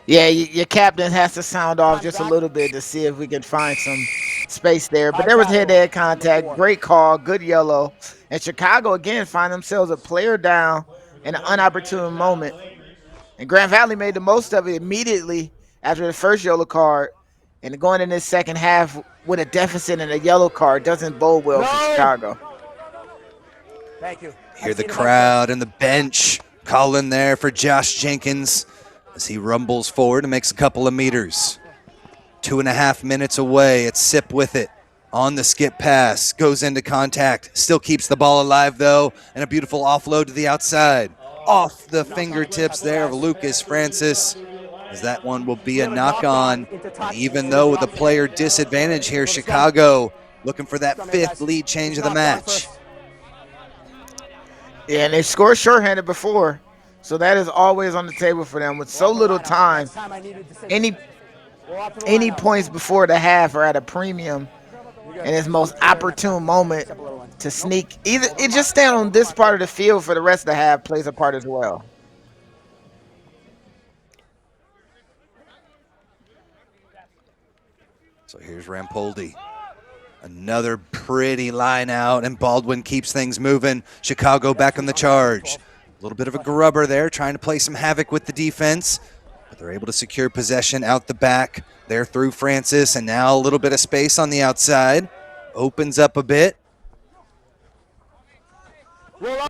Yeah, your captain has to sound off just a little bit to see if we can find some space there. But there was head-to-head contact. Great call. Good yellow. And Chicago, again, find themselves a player down in an unopportune moment. And Grand Valley made the most of it immediately after the first yellow card. And going in this second half with a deficit and a yellow card doesn't bode well for Chicago. Thank you. Hear the crowd and the bench calling there for Josh Jenkins as he rumbles forward and makes a couple of meters. 2.5 minutes away. It's Sip with it on the skip pass. Goes into contact. Still keeps the ball alive, though, and a beautiful offload to the outside. Off the fingertips there of Lucas Francis, as that one will be a knock-on. Even though with a player disadvantage here, Chicago looking for that 5th lead change of the match. Yeah, and they scored shorthanded before, so that is always on the table for them. With so little time, any points before the half are at a premium, and its most opportune moment to sneak. Either it just stand on this part of the field for the rest of the half plays a part as well. So here's Rampoldi. Another pretty line out, and Baldwin keeps things moving. Chicago back on the charge. A little bit of a grubber there, trying to play some havoc with the defense, but they're able to secure possession out the back. They're through Francis, and now a little bit of space on the outside. Opens up a bit.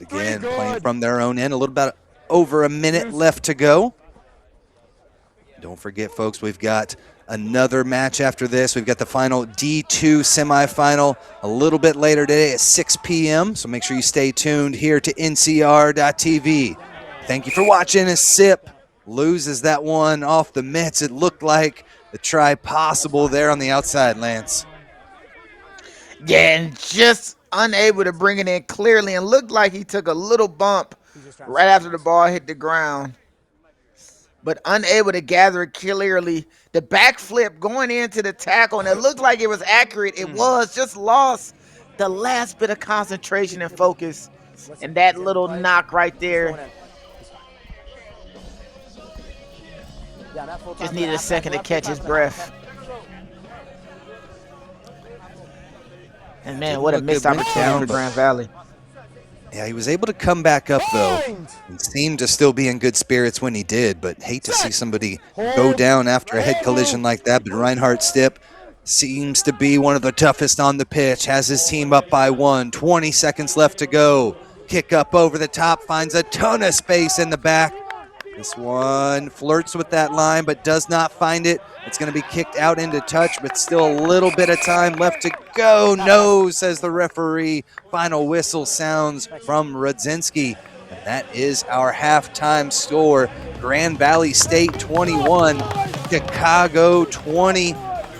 Again, playing from their own end. A little bit over a minute left to go. Don't forget, folks, we've got another match after this. We've got the final D2 semifinal a little bit later today at 6 p.m. So make sure you stay tuned here to NCR.TV. Thank you for watching as Sip loses that one off the mitts. It looked like the try possible there on the outside, Lance. Yeah, and just unable to bring it in clearly, and looked like he took a little bump right after the ball hit the ground, but unable to gather it clearly. The backflip going into the tackle, and it looked like it was accurate. It was, just lost the last bit of concentration and focus, and that little knock right there. Just needed a second to catch his breath. And man, what a missed opportunity for Grand Valley. Yeah, he was able to come back up, though, and seemed to still be in good spirits when he did, but hate to see somebody go down after a head collision like that. But Reinhardt Stipp seems to be one of the toughest on the pitch, has his team up by 1. 20 seconds left to go. Kick up over the top, finds a ton of space in the back. This one flirts with that line, but does not find it. It's going to be kicked out into touch, but still a little bit of time left to go. No, says the referee. Final whistle sounds from Rudzinski. And that is our halftime score. Grand Valley State 21, Chicago 20.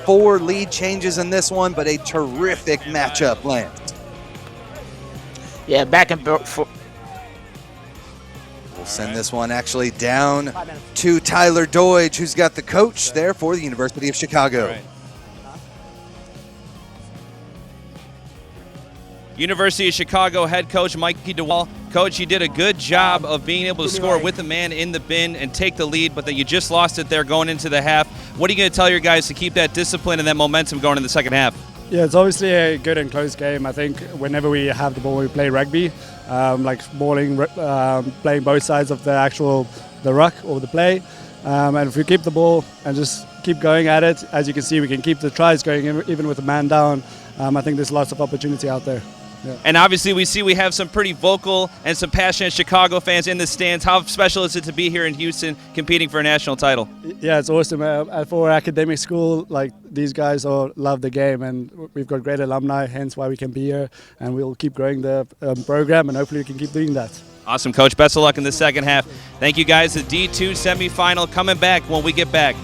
4 lead changes in this one, but a terrific matchup, Lance. Yeah, back and forth. We'll send this one actually down to Tyler Deutsch, who's got the coach there for the University of Chicago. Right. University of Chicago head coach Mikey DeWall. Coach, you did a good job of being able to score with a man in the bin and take the lead, but that you just lost it there going into the half. What are you going to tell your guys to keep that discipline and that momentum going in the second half? Yeah, it's obviously a good and close game. I think whenever we have the ball, we play rugby, like balling, playing both sides of the ruck or the play. And if we keep the ball and just keep going at it, as you can see, we can keep the tries going even with a man down. I think there's lots of opportunity out there. Yeah. And obviously we have some pretty vocal and some passionate Chicago fans in the stands. How special is it to be here in Houston competing for a national title? Yeah, it's awesome. For academic school, like these guys all love the game, and we've got great alumni, hence why we can be here, and we'll keep growing the program, and hopefully we can keep doing that. Awesome, Coach. Best of luck in the second half. Thank you, guys. The D2 semifinal coming back when we get back.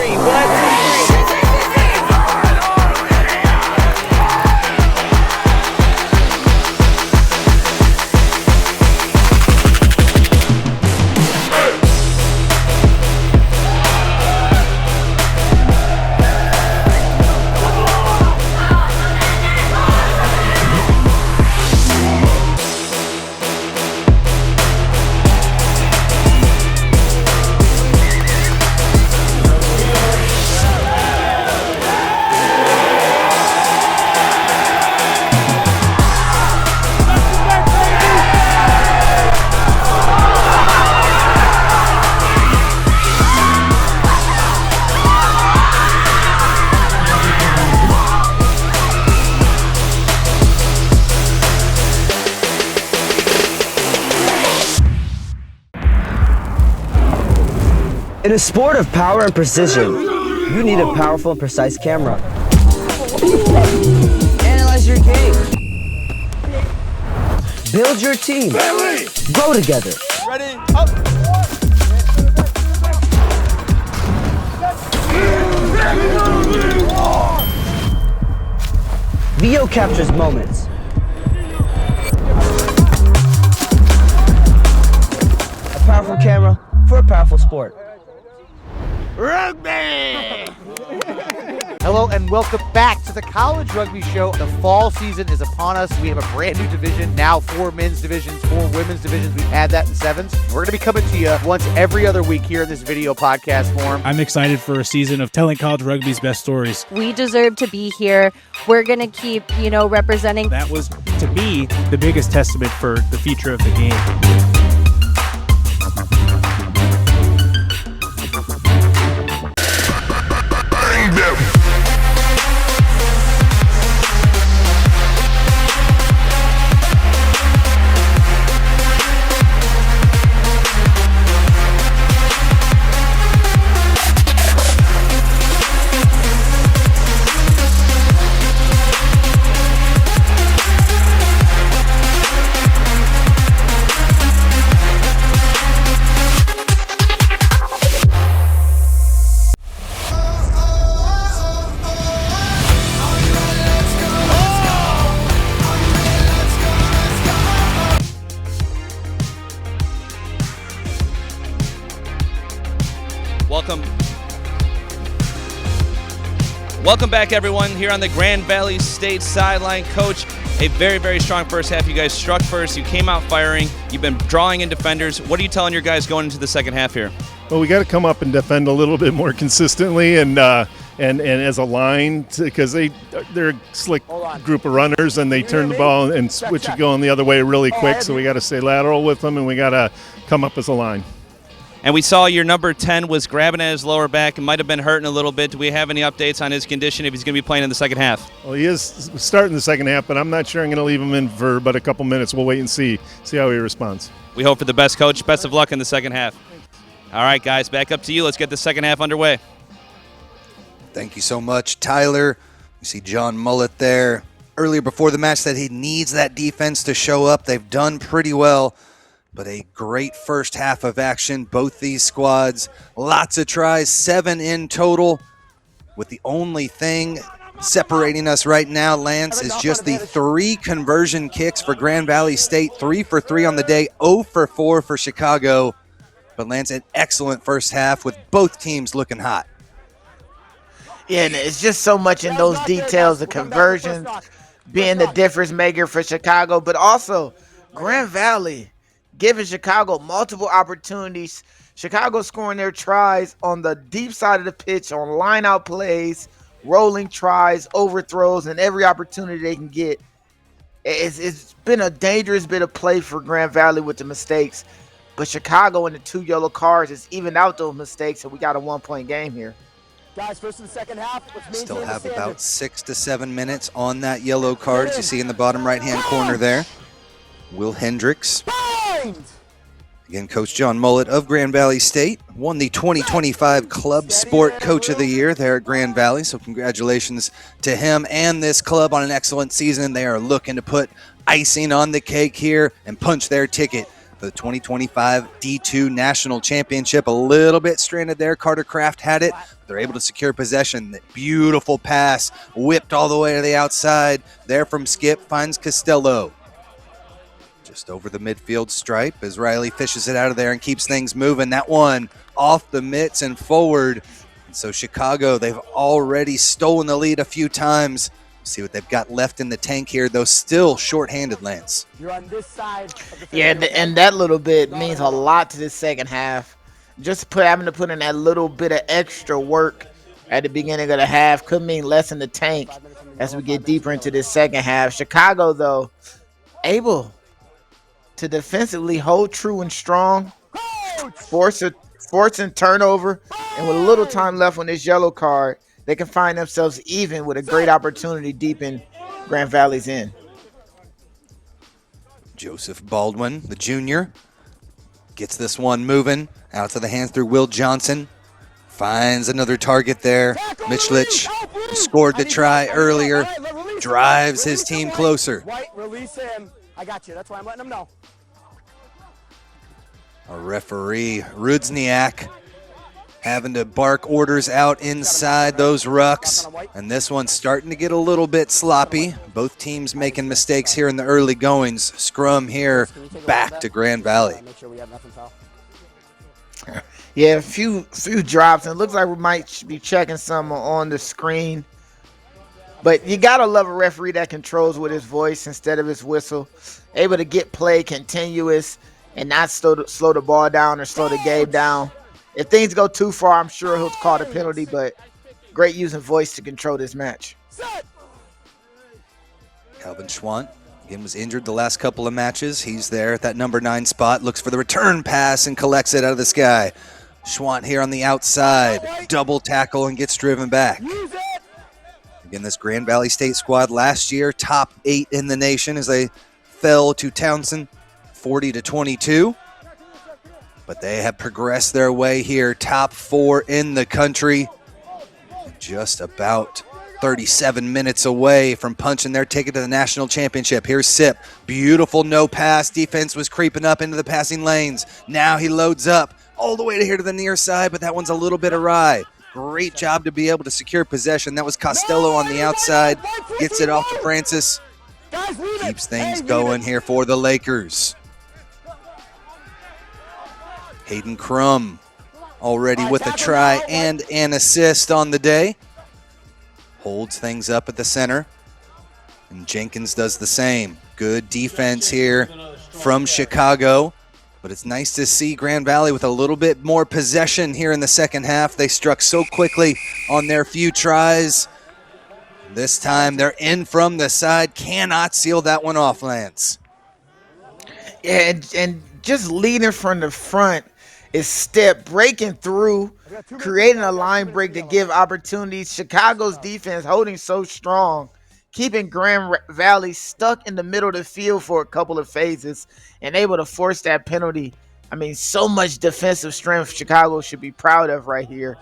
3, 1, 2, 3. In a sport of power and precision, you need a powerful and precise camera. Analyze your game. Build your team. Grow together. Ready, up. VO captures moments. A powerful camera for a powerful sport. Rugby! Hello and welcome back to the College Rugby Show. The fall season is upon us. We have a brand new division, now 4 men's divisions, 4 women's divisions. We've had that in sevens. We're going to be coming to you once every other week here in this video podcast form. I'm excited for a season of telling college rugby's best stories. We deserve to be here. We're going to keep, representing. That was, to me, the biggest testament for the future of the game. Welcome back, everyone, here on the Grand Valley State sideline. Coach, a very, very strong first half. You guys struck first. You came out firing. You've been drawing in defenders. What are you telling your guys going into the second half here? Well, we got to come up and defend a little bit more consistently and as a line, because they're a slick group of runners, and they turn the ball and switch it going the other way really quick. So we got to stay lateral with them, and we got to come up as a line. And we saw your number 10 was grabbing at his lower back and might have been hurting a little bit. Do we have any updates on his condition if he's going to be playing in the second half? Well, he is starting the second half, but I'm not sure I'm going to leave him in for but a couple minutes. We'll wait and see how he responds. We hope for the best, Coach. Best of luck in the second half. All right, guys, back up to you. Let's get the second half underway. Thank you so much, Tyler. You see John Mullett there. Earlier before the match said he needs that defense to show up. They've done pretty well. But a great first half of action. Both these squads, lots of tries, 7 in total. With the only thing separating us right now, Lance, is just the 3 conversion kicks for Grand Valley State. 3 for 3 on the day, 0 for 4 for Chicago. But Lance, an excellent first half with both teams looking hot. Yeah, and it's just so much in those details, the conversions being the difference maker for Chicago, but also Grand Valley giving Chicago multiple opportunities. Chicago scoring their tries on the deep side of the pitch, on line-out plays, rolling tries, overthrows, and every opportunity they can get. It's been a dangerous bit of play for Grand Valley with the mistakes, but Chicago and the 2 yellow cards has evened out those mistakes, and we got a 1-point game here. Guys, first of the second half. Still have about 6 to 7 minutes on that yellow card, as you see in the bottom right-hand corner there. Will Hendricks. Again, Coach John Mullett of Grand Valley State won the 2025 Club Sport Coach of the Year there at Grand Valley. So congratulations to him and this club on an excellent season. They are looking to put icing on the cake here and punch their ticket the 2025 D2 National Championship. A little bit stranded there. Carter Craft had it. They're able to secure possession. That beautiful pass whipped all the way to the outside. There from Skip finds Costello. Just over the midfield stripe as Riley fishes it out of there and keeps things moving. That one off the mitts and forward. And so Chicago, they've already stolen the lead a few times. See what they've got left in the tank here, though still shorthanded, Lance. You're on this side. Yeah, and that little bit means a lot to this second half. Just having to put in that little bit of extra work at the beginning of the half could mean less in the tank as we get deeper into this second half. Chicago, though, able to defensively hold true and strong, forcing turnover, and with a little time left on this yellow card, they can find themselves even with a great opportunity deep in Grand Valley's end. Joseph Baldwin, the junior, gets this one moving out to the hands through Will Johnson. Finds another target there. Michlich scored the try earlier. Drives his team closer. White, release him. I got you. That's why I'm letting him know. Our referee, Rudzniak, having to bark orders out inside those rucks. And this one's starting to get a little bit sloppy. Both teams making mistakes here in the early goings. Scrum here back to Grand Valley. Make sure we have nothing foul. Yeah, a few drops, and it looks like we might be checking some on the screen. But you got to love a referee that controls with his voice instead of his whistle. Able to get play continuous and not slow the ball down or slow the game down. If things go too far, I'm sure he'll call the penalty, but great using voice to control this match. Calvin Schwant, again, was injured the last couple of matches. He's there at that number 9 spot, looks for the return pass and collects it out of the sky. Schwant here on the outside, double tackle and gets driven back. Again, this Grand Valley State squad last year, top 8 in the nation as they fell to Townsend 40-22. But they have progressed their way here, top 4 in the country. Just about 37 minutes away from punching their ticket to the national championship. Here's Sip, beautiful no pass. Defense was creeping up into the passing lanes. Now he loads up all the way to here to the near side, but that one's a little bit awry. Great job to be able to secure possession. That was Costello on the outside. Gets it off to Francis. Keeps things going here for the Lakers. Hayden Crum already with a try and an assist on the day. Holds things up at the center. And Jenkins does the same. Good defense here from Chicago. But it's nice to see Grand Valley with a little bit more possession here in the second half. They struck so quickly on their few tries. This time they're in from the side. Cannot seal that one off, Lance. Yeah, and just leading from the front is Step breaking through, creating a line break to give opportunities. Chicago's defense holding so strong, keeping Grand Valley stuck in the middle of the field for a couple of phases and able to force that penalty. I mean, so much defensive strength Chicago should be proud of right here.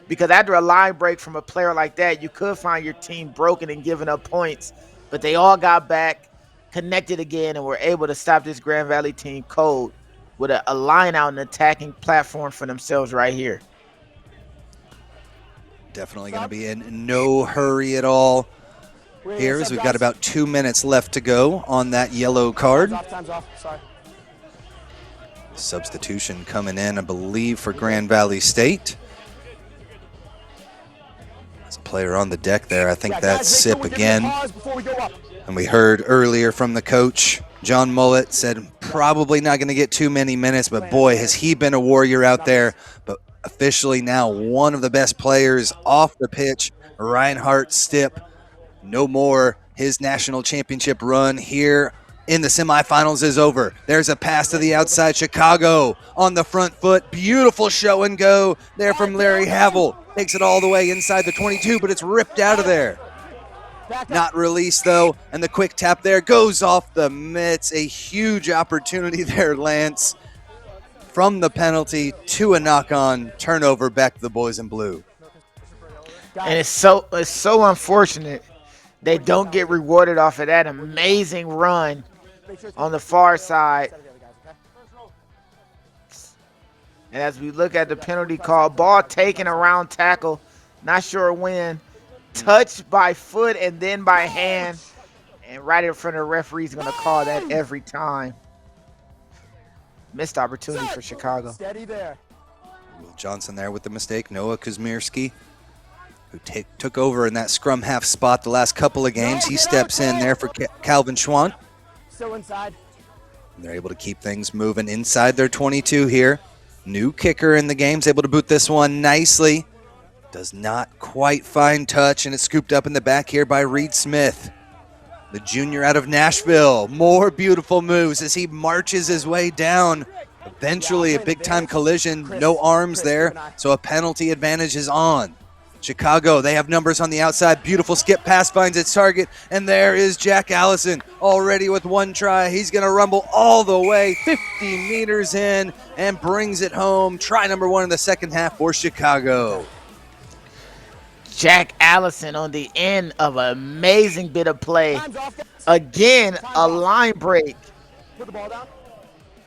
Because after a line break from a player like that, you could find your team broken and giving up points. But they all got back, connected again, and were able to stop this Grand Valley team cold with a line out and attacking platform for themselves right here. Definitely going to be in no hurry at all here as we've got about 2 minutes left to go on that yellow card. Time's off. Sorry. Substitution coming in, I believe, for Grand Valley State. There's a player on the deck there. I think that's Sip again. And we heard earlier from the coach, John Mullett, said probably not going to get too many minutes, but boy, has he been a warrior out there. But officially now one of the best players off the pitch, Reinhardt Stipp. No more. His national championship run here in the semifinals is over. There's a pass to the outside. Chicago on the front foot. Beautiful show and go there from Larry Havel. Takes it all the way inside the 22, but it's ripped out of there. Not released, though, and the quick tap there goes off the mitts. A huge opportunity there, Lance. From the penalty to a knock-on turnover back to the boys in blue. And it's so unfortunate they don't get rewarded off of that amazing run on the far side And as we look at the penalty call, ball taken around tackle, not sure when, touched by foot and then by hand, and right in front of the referee is going to call that every time. Missed opportunity for Chicago. Steady there. Will Johnson there with the mistake. Noah Kuzmirski, who took over in that scrum half spot the last couple of games. He steps in there for Calvin Schwant. Still inside. And they're able to keep things moving inside their 22 here. New kicker in the game's able to boot this one nicely. Does not quite find touch, and it's scooped up in the back here by Reed Smith, the junior out of Nashville. More beautiful moves as he marches his way down. Eventually a big-time collision. No arms there, so a penalty advantage is on. Chicago, they have numbers on the outside. Beautiful skip pass finds its target, and there is Jack Allison already with one try. He's going to rumble all the way 50 meters in and brings it home. Try number 1 in the second half for Chicago. Jack Allison on the end of an amazing bit of play. Again, a line break. Put the ball down.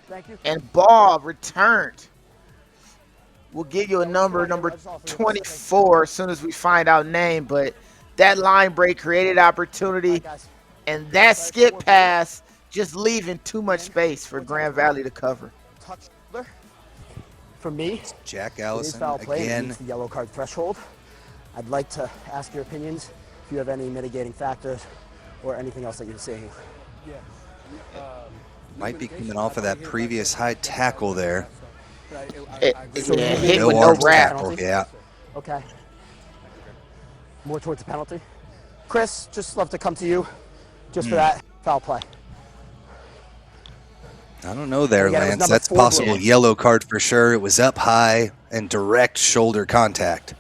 Thank you. And ball returned. We'll give you a number 24 as soon as we find out name, but that line break created opportunity, and that skip pass just leaving too much space for Grand Valley to cover. For me, Jack it is Allison foul play. It again. meets the yellow card threshold. I'd like to ask your opinions if you have any mitigating factors or anything else that you're seeing. Might be coming off of that previous high tackle there. Hit No with no arms wrap. tackle, yeah. Okay. More towards the penalty. Chris, just love to come to you just for that foul play. I don't know there, Again, it was Lance. number That's 4 possible. blue. Yellow card for sure. It was up high and direct shoulder contact.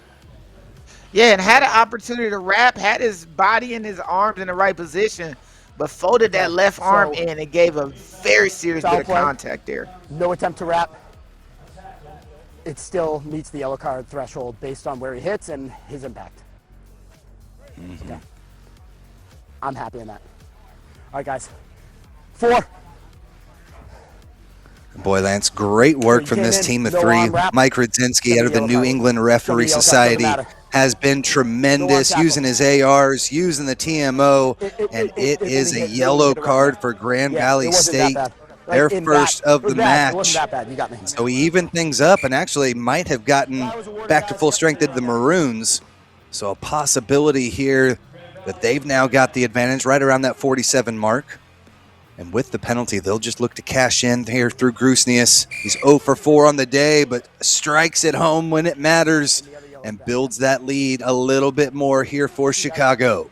Yeah, and had an opportunity to wrap, had his body and his arms in the right position, but folded that left arm in and gave a very serious Foul bit of play. contact there. No attempt to wrap. It still meets the yellow card threshold based on where he hits and his impact. Okay. I'm happy in that. All right, guys. 4. Boy, Lance, great work from this team of 3. Mike Rudzinski out of the New England Referee Society has been tremendous, using his ARs, using the TMO, and it is a yellow card for Grand Valley State. Their first of the match. It wasn't that bad. You got me. So he evened things up and actually might have gotten back to full strength into the Maroons. So a possibility here that they've now got the advantage right around that 47 mark. And with the penalty, they'll just look to cash in here through Grusnius. He's 0 for 4 on the day, but strikes it home when it matters and builds that lead a little bit more here for Chicago.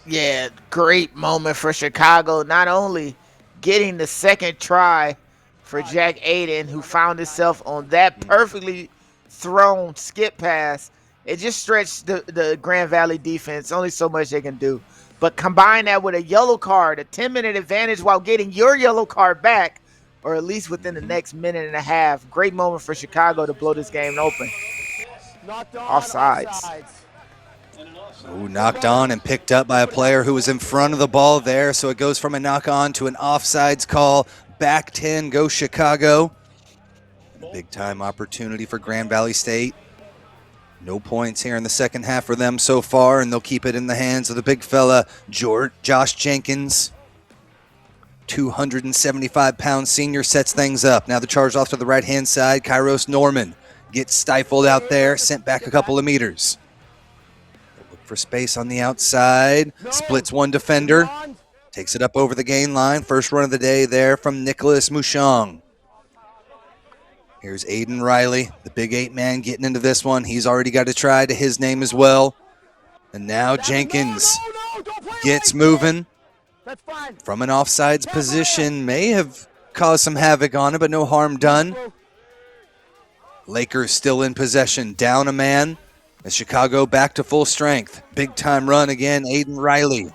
Yeah, great moment for Chicago. Not only getting the second try for Jack Aiden, who found himself on that perfectly thrown skip pass. It just stretched the Grand Valley defense. Only so much they can do. But combine that with a yellow card, a 10-minute advantage while getting your yellow card back, or at least within the next minute and a half. Great moment for Chicago to blow this game open. Offsides. Ooh, knocked on and picked up by a player who was in front of the ball there. So it goes from a knock on to an offsides call. Back 10 goes Chicago. And a big time opportunity for Grand Valley State. No points here in the second half for them so far, and they'll keep it in the hands of the big fella, Josh Jenkins. 275-pound senior sets things up. Now the charge off to the right-hand side. Kairos Norman gets stifled out there, sent back a couple of meters. Look for space on the outside. Splits one defender. Takes it up over the gain line. First run of the day there from Nicholas Mouchong. Here's Aiden Riley, the big 8-man getting into this one. He's already got a try to his name as well. And now Jenkins gets moving from an offsides position. May have caused some havoc on it, but no harm done. Lakers still in possession, down a man. As Chicago back to full strength. Big time run again, Aiden Riley.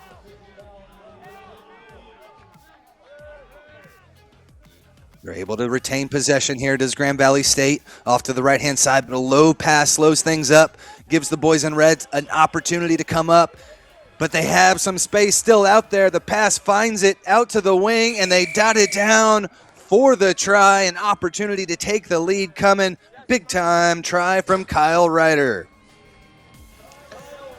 They're able to retain possession here. Does Grand Valley State off to the right-hand side, but a low pass slows things up, gives the boys in reds an opportunity to come up, but they have some space still out there. The pass finds it out to the wing, and they dot it down for the try. An opportunity to take the lead coming. Big time try from Kyle Ryder.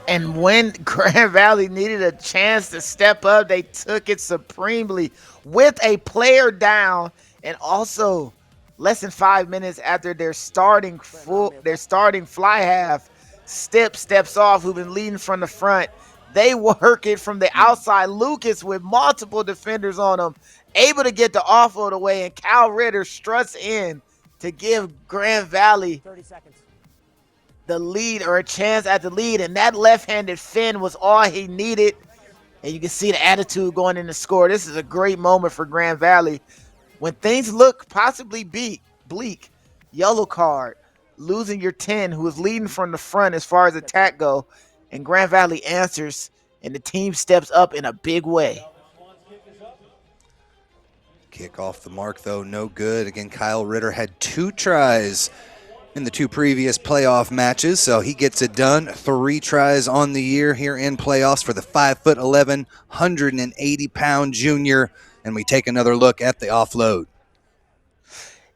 And when Grand Valley needed a chance to step up, they took it supremely with a player down, and also less than 5 minutes after their starting fly half steps off, who've been leading from the front. They work it from the outside. Lucas with multiple defenders on him, able to get the offload away, and Cal Ritter struts in to give Grand Valley 30 seconds. the lead, or a chance at the lead, and that left-handed fin was all he needed. And you can see the attitude going in the score. This is a great moment for Grand Valley. When things look possibly bleak, yellow card, losing your 10, who is leading from the front as far as attack go, and Grand Valley answers, and the team steps up in a big way. Kick off the mark, though, no good. Again, Kyle Ritter had 2 tries in the 2 previous playoff matches, so he gets it done. 3 tries on the year here in playoffs for the 5'11", 180-pound junior. And we take another look at the offload.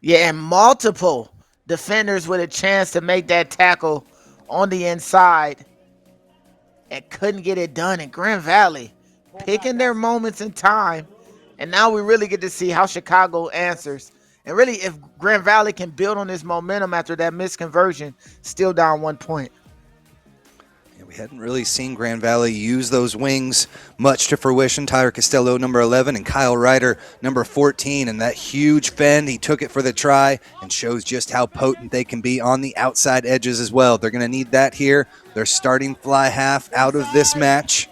Yeah, and multiple defenders with a chance to make that tackle on the inside and couldn't get it done. And Grand Valley picking their moments in time. And now we really get to see how Chicago answers. And really, if Grand Valley can build on this momentum after that missed conversion, still down 1 point. Yeah, we hadn't really seen Grand Valley use those wings much to fruition. Tyler Costello, number 11, and Kyle Ryder, number 14. And that huge fend, he took it for the try and shows just how potent they can be on the outside edges as well. They're going to need that here. They're starting fly half out of this match.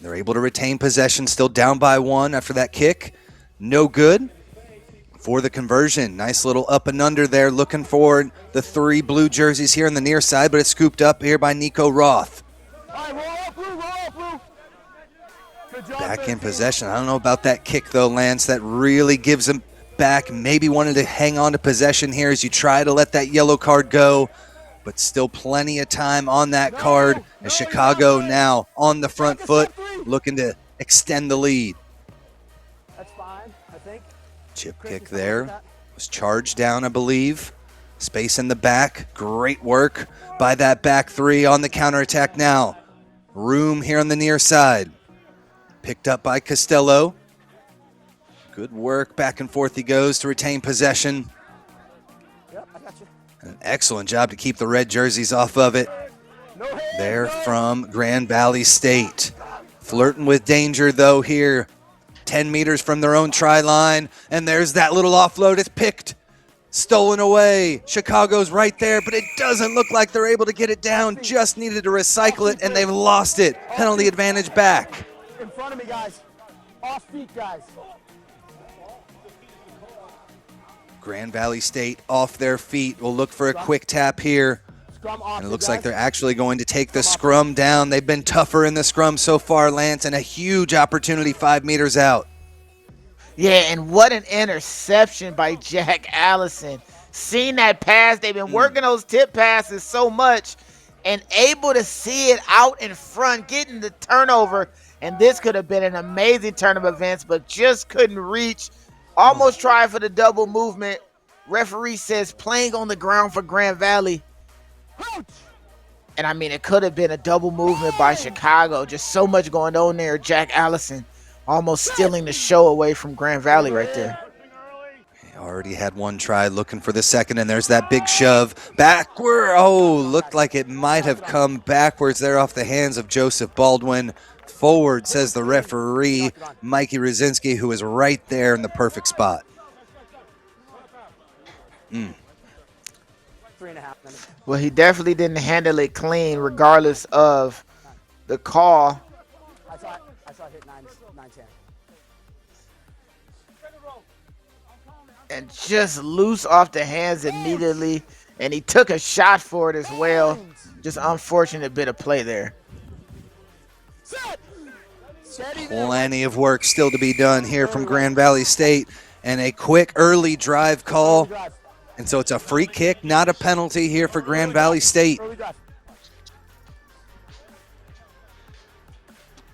They're able to retain possession, still down by 1 after that kick. No good for the conversion. Nice little up and under there, looking for the 3 blue jerseys here on the near side, but it's scooped up here by Nico Roth. Back in possession. I don't know about that kick, though, Lance. That really gives them back. Maybe wanted to hang on to possession here as you try to let that yellow card go, but still plenty of time on that card. As Chicago now on the front foot, looking to extend the lead. Chip kick there. Was charged down, I believe. Space in the back. Great work by that back 3 on the counterattack now. Room here on the near side. Picked up by Costello. Good work. Back and forth he goes to retain possession. An excellent job to keep the red jerseys off of it. There from Grand Valley State. Flirting with danger, though, here. 10 meters from their own try line, and there's that little offload. It's picked, stolen away. Chicago's right there, but it doesn't look like they're able to get it down. Just needed to recycle it, and they've lost it. Penalty advantage back. In front of me, guys. Off feet, guys. Grand Valley State off their feet. We'll look for a quick tap here. And it looks like they're actually going to take the scrum down. They've been tougher in the scrum so far, Lance, and a huge opportunity 5 meters out. Yeah, and what an interception by Jack Allison. Seen that pass. They've been working those tip passes so much and able to see it out in front, getting the turnover. And this could have been an amazing turn of events, but just couldn't reach. Almost tried for the double movement. Referee says playing on the ground for Grand Valley. And I mean, it could have been a double movement by Chicago. Just so much going on there. Jack Allison almost stealing the show away from Grand Valley right there. He already had 1 try, looking for the second, and there's that big shove. Backward. Oh, looked like it might have come backwards there off the hands of Joseph Baldwin. Forward, says the referee, Mikey Rosinski, who is right there in the perfect spot. 3.5 minutes. Well, he definitely didn't handle it clean, regardless of the call. I saw it hit 9-10. And just loose off the hands immediately. And he took a shot for it as well. Just unfortunate bit of play there. Plenty of work still to be done here from Grand Valley State. And a quick early drive call. And so it's a free kick, not a penalty here for Grand Valley State.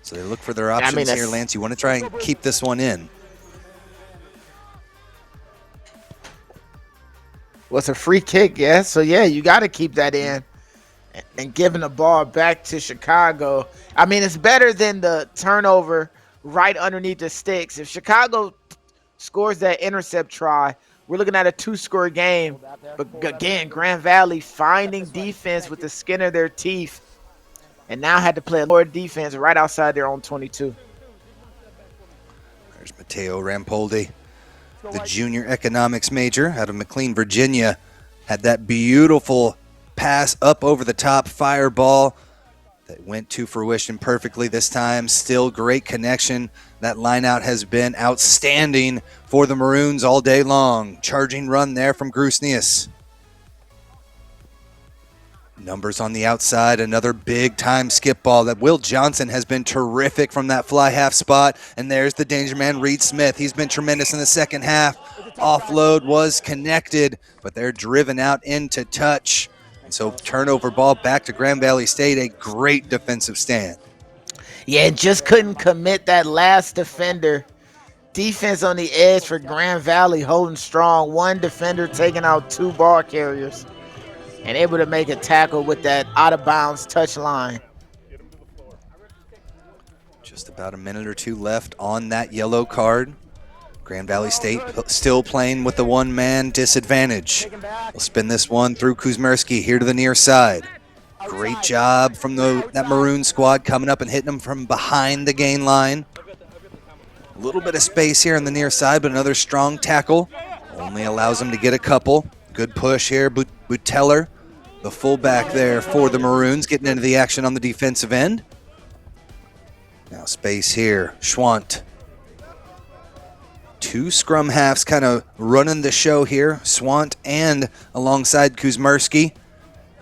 So they look for their options here, Lance. You want to try and keep this one in. Was a free kick, yeah. So yeah, you got to keep that in and giving the ball back to Chicago. I mean, it's better than the turnover right underneath the sticks. If Chicago scores that intercept try, we're looking at a 2-score game. But again, Grand Valley finding defense with the skin of their teeth, and now had to play a lower defense right outside their own 22. There's Mateo Rampoldi, the junior economics major out of McLean, Virginia. Had that beautiful pass up over the top fireball that went to fruition perfectly this time. Still great connection. That line out has been outstanding for the Maroons all day long. Charging run there from Grusnius. Numbers on the outside, another big time skip ball. That Will Johnson has been terrific from that fly half spot. And there's the danger man, Reed Smith. He's been tremendous in the second half. Offload was connected, but they're driven out into touch. And so turnover ball back to Grand Valley State, a great defensive stand. Yeah, just couldn't commit that last defender. Defense on the edge for Grand Valley holding strong. One defender taking out 2 ball carriers and able to make a tackle with that out-of-bounds touch line. Just about a minute or two left on that yellow card. Grand Valley State still playing with the one-man disadvantage. We'll spin this one through Kuzmerski here to the near side. Great job from that Maroon squad coming up and hitting them from behind the gain line. A little bit of space here on the near side, but another strong tackle. Only allows them to get a couple. Good push here. Buteller, the fullback there for the Maroons, getting into the action on the defensive end. Now space here. Schwant. 2 scrum halves kind of running the show here. Swant and alongside Kuzmerski.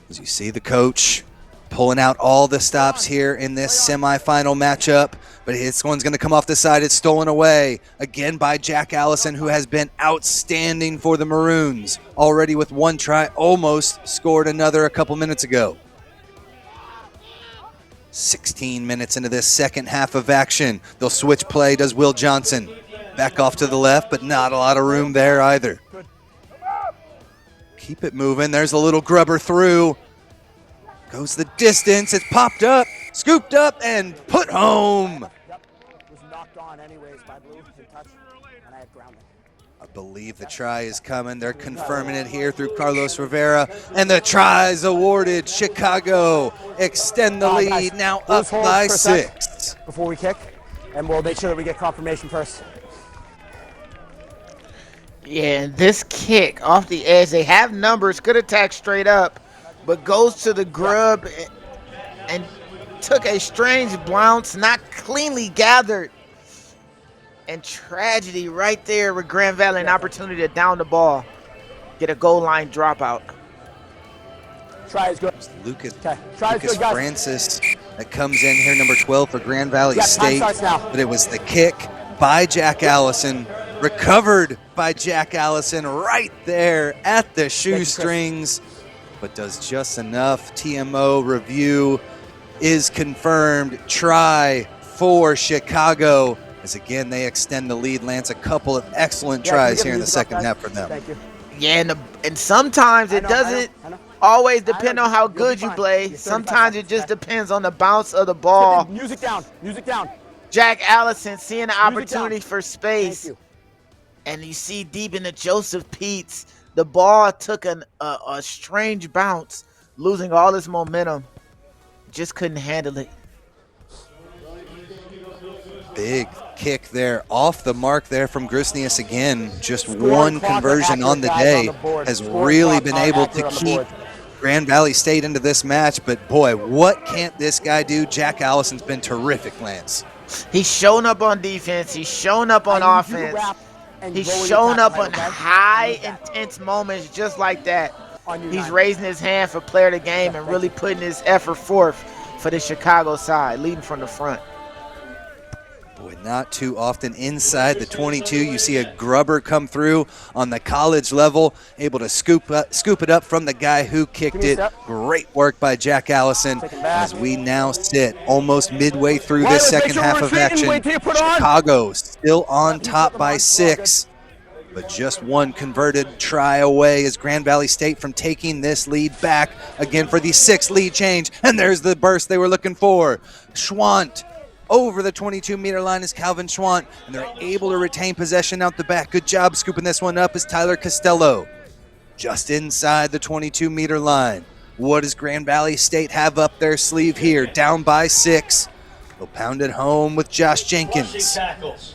As you see the coach pulling out all the stops here in this semifinal matchup. But this one's going to come off the side. It's stolen away again by Jack Allison, who has been outstanding for the Maroons. Already with 1 try, almost scored another a couple minutes ago. 16 minutes into this second half of action. They'll switch play, does Will Johnson. Back off to the left, but not a lot of room there either. Keep it moving. There's a little grubber through. Goes the distance. It's popped up, scooped up, and put home. Was knocked on anyways by Blue in touch, and I had grounded. I believe the try is coming. They're confirming it here through Carlos Rivera, and the try is awarded. Chicago extend the lead, now up by 6. Before we kick, and we'll make sure that we get confirmation first. Yeah, and this kick off the edge, they have numbers, could attack straight up, but goes to the grub and took a strange bounce, not cleanly gathered. And tragedy right there with Grand Valley, an opportunity to down the ball, get a goal line dropout. Try is good. Lucas Good, Francis that comes in here, number 12 for Grand Valley State. But it was the kick by Jack Allison, recovered by Jack Allison right there at the shoestrings, but does just enough. TMO review is confirmed. Try for Chicago. As again, they extend the lead. Lance, a couple of excellent tries here in the second half for them. Thank you. Yeah, and sometimes it doesn't always depend on how good you play. Sometimes it just depends on the bounce of the ball. Music down. Music down. Jack Allison seeing the opportunity for space. And you see deep into Joseph Peets, the ball took a strange bounce, losing all its momentum. Just couldn't handle it. Big kick there off the mark there from Grusnius again. Just one conversion on the day has really been able to keep Grand Valley State into this match. But boy, what can't this guy do? Jack Allison's been terrific, Lance. He's shown up on defense. He's shown up on offense. He's shown up on high, intense moments just like that. He's raising his hand for player of the game and really putting his effort forth for the Chicago side, leading from the front. Boy, not too often inside the 22. You see a grubber come through on the college level, able to scoop it up from the guy who kicked it. Great work by Jack Allison as we now sit almost midway through this second half of action. Chicago still on top by 6. but just one converted try away is Grand Valley State from taking this lead back again for the 6th lead change. And there's the burst they were looking for. Schwant over the 22-meter line is Calvin Schwant, and they're able to retain possession out the back. Good job scooping this one up is Tyler Costello. Just inside the 22-meter line. What does Grand Valley State have up their sleeve here? Down by 6. They'll pound it home with Josh Jenkins. The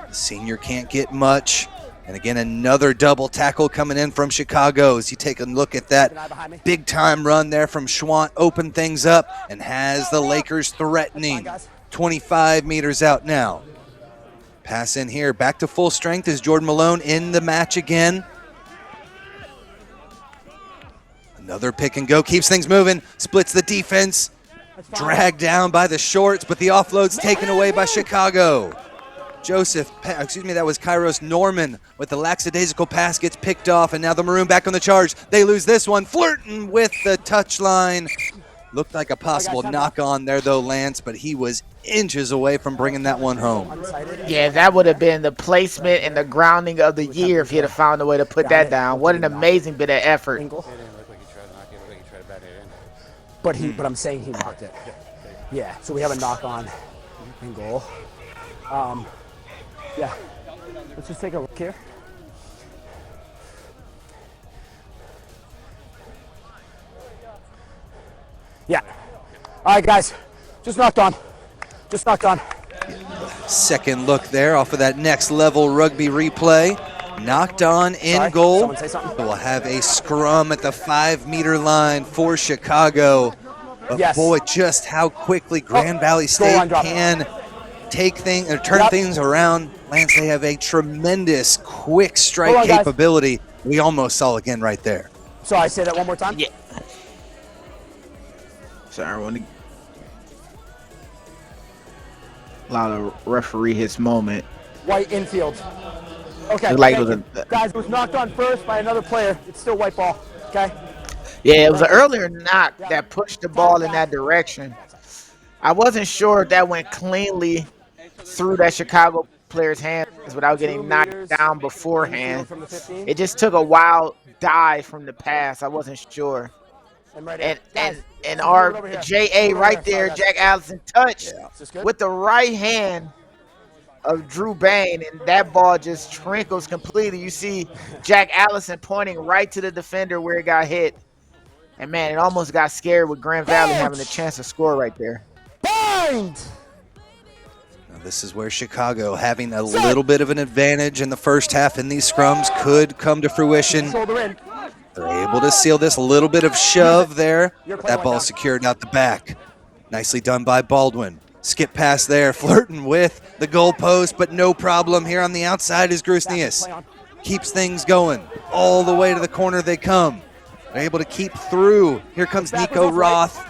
senior can't get much. And again, another double tackle coming in from Chicago. As you take a look at that big-time run there from Schwant, open things up and has the Lakers threatening. 25 meters out now. Pass in here. Back to full strength is Jordan Malone in the match again. Another pick and go. Keeps things moving. Splits the defense. Dragged down by the shorts, but the offload's taken away by Chicago. That was Kairos Norman with the lackadaisical pass, gets picked off, and now the Maroon back on the charge. They lose this one, flirting with the touchline. Looked like a possible knock-on there, though, Lance, but he was inches away from bringing that one home. Yeah, that would have been the placement and the grounding of the year if he had found a way to put that down. What an amazing bit of effort. But I'm saying he knocked it. Yeah, so we have a knock-on and goal. Yeah, let's just take a look here. Yeah. All right, guys, just knocked on. Just knocked on. Second look there off of that next level rugby replay. Knocked on in goal. Someone say something. We'll have a scrum at the 5-meter line for Chicago. But Yes. boy, just how quickly Grand Valley State can take things or turn things around. Lance, they have a tremendous quick strike capability. We almost saw again right there. Sorry, say that one more time. Yeah. Sorry, I want to allow the referee his moment. White infield. Okay, Like thank it was you. Guys, it was knocked on first by another player. It's still white ball, okay? Yeah, it was an earlier knock that pushed the ball in that direction. I wasn't sure if that went cleanly through that Chicago player's hands without getting knocked down beforehand. It just took a wild dive from the pass. I wasn't sure. And our JA right there, Jack Allison, touched with the right hand of Drew Bain, and that ball just trickles completely. You see Jack Allison pointing right to the defender where it got hit. And, man, it almost got scared with Grand Valley having the chance to score right there. Bind! Now this is where Chicago, having a little bit of an advantage in the first half in these scrums, could come to fruition. They're able to seal this. A little bit of shove there. That ball secured out the back. Nicely done by Baldwin. Skip pass there, flirting with the goalpost, but no problem. Here on the outside is Grusnius. Keeps things going. All the way to the corner they come. They're able to keep through. Here comes Nico Roth.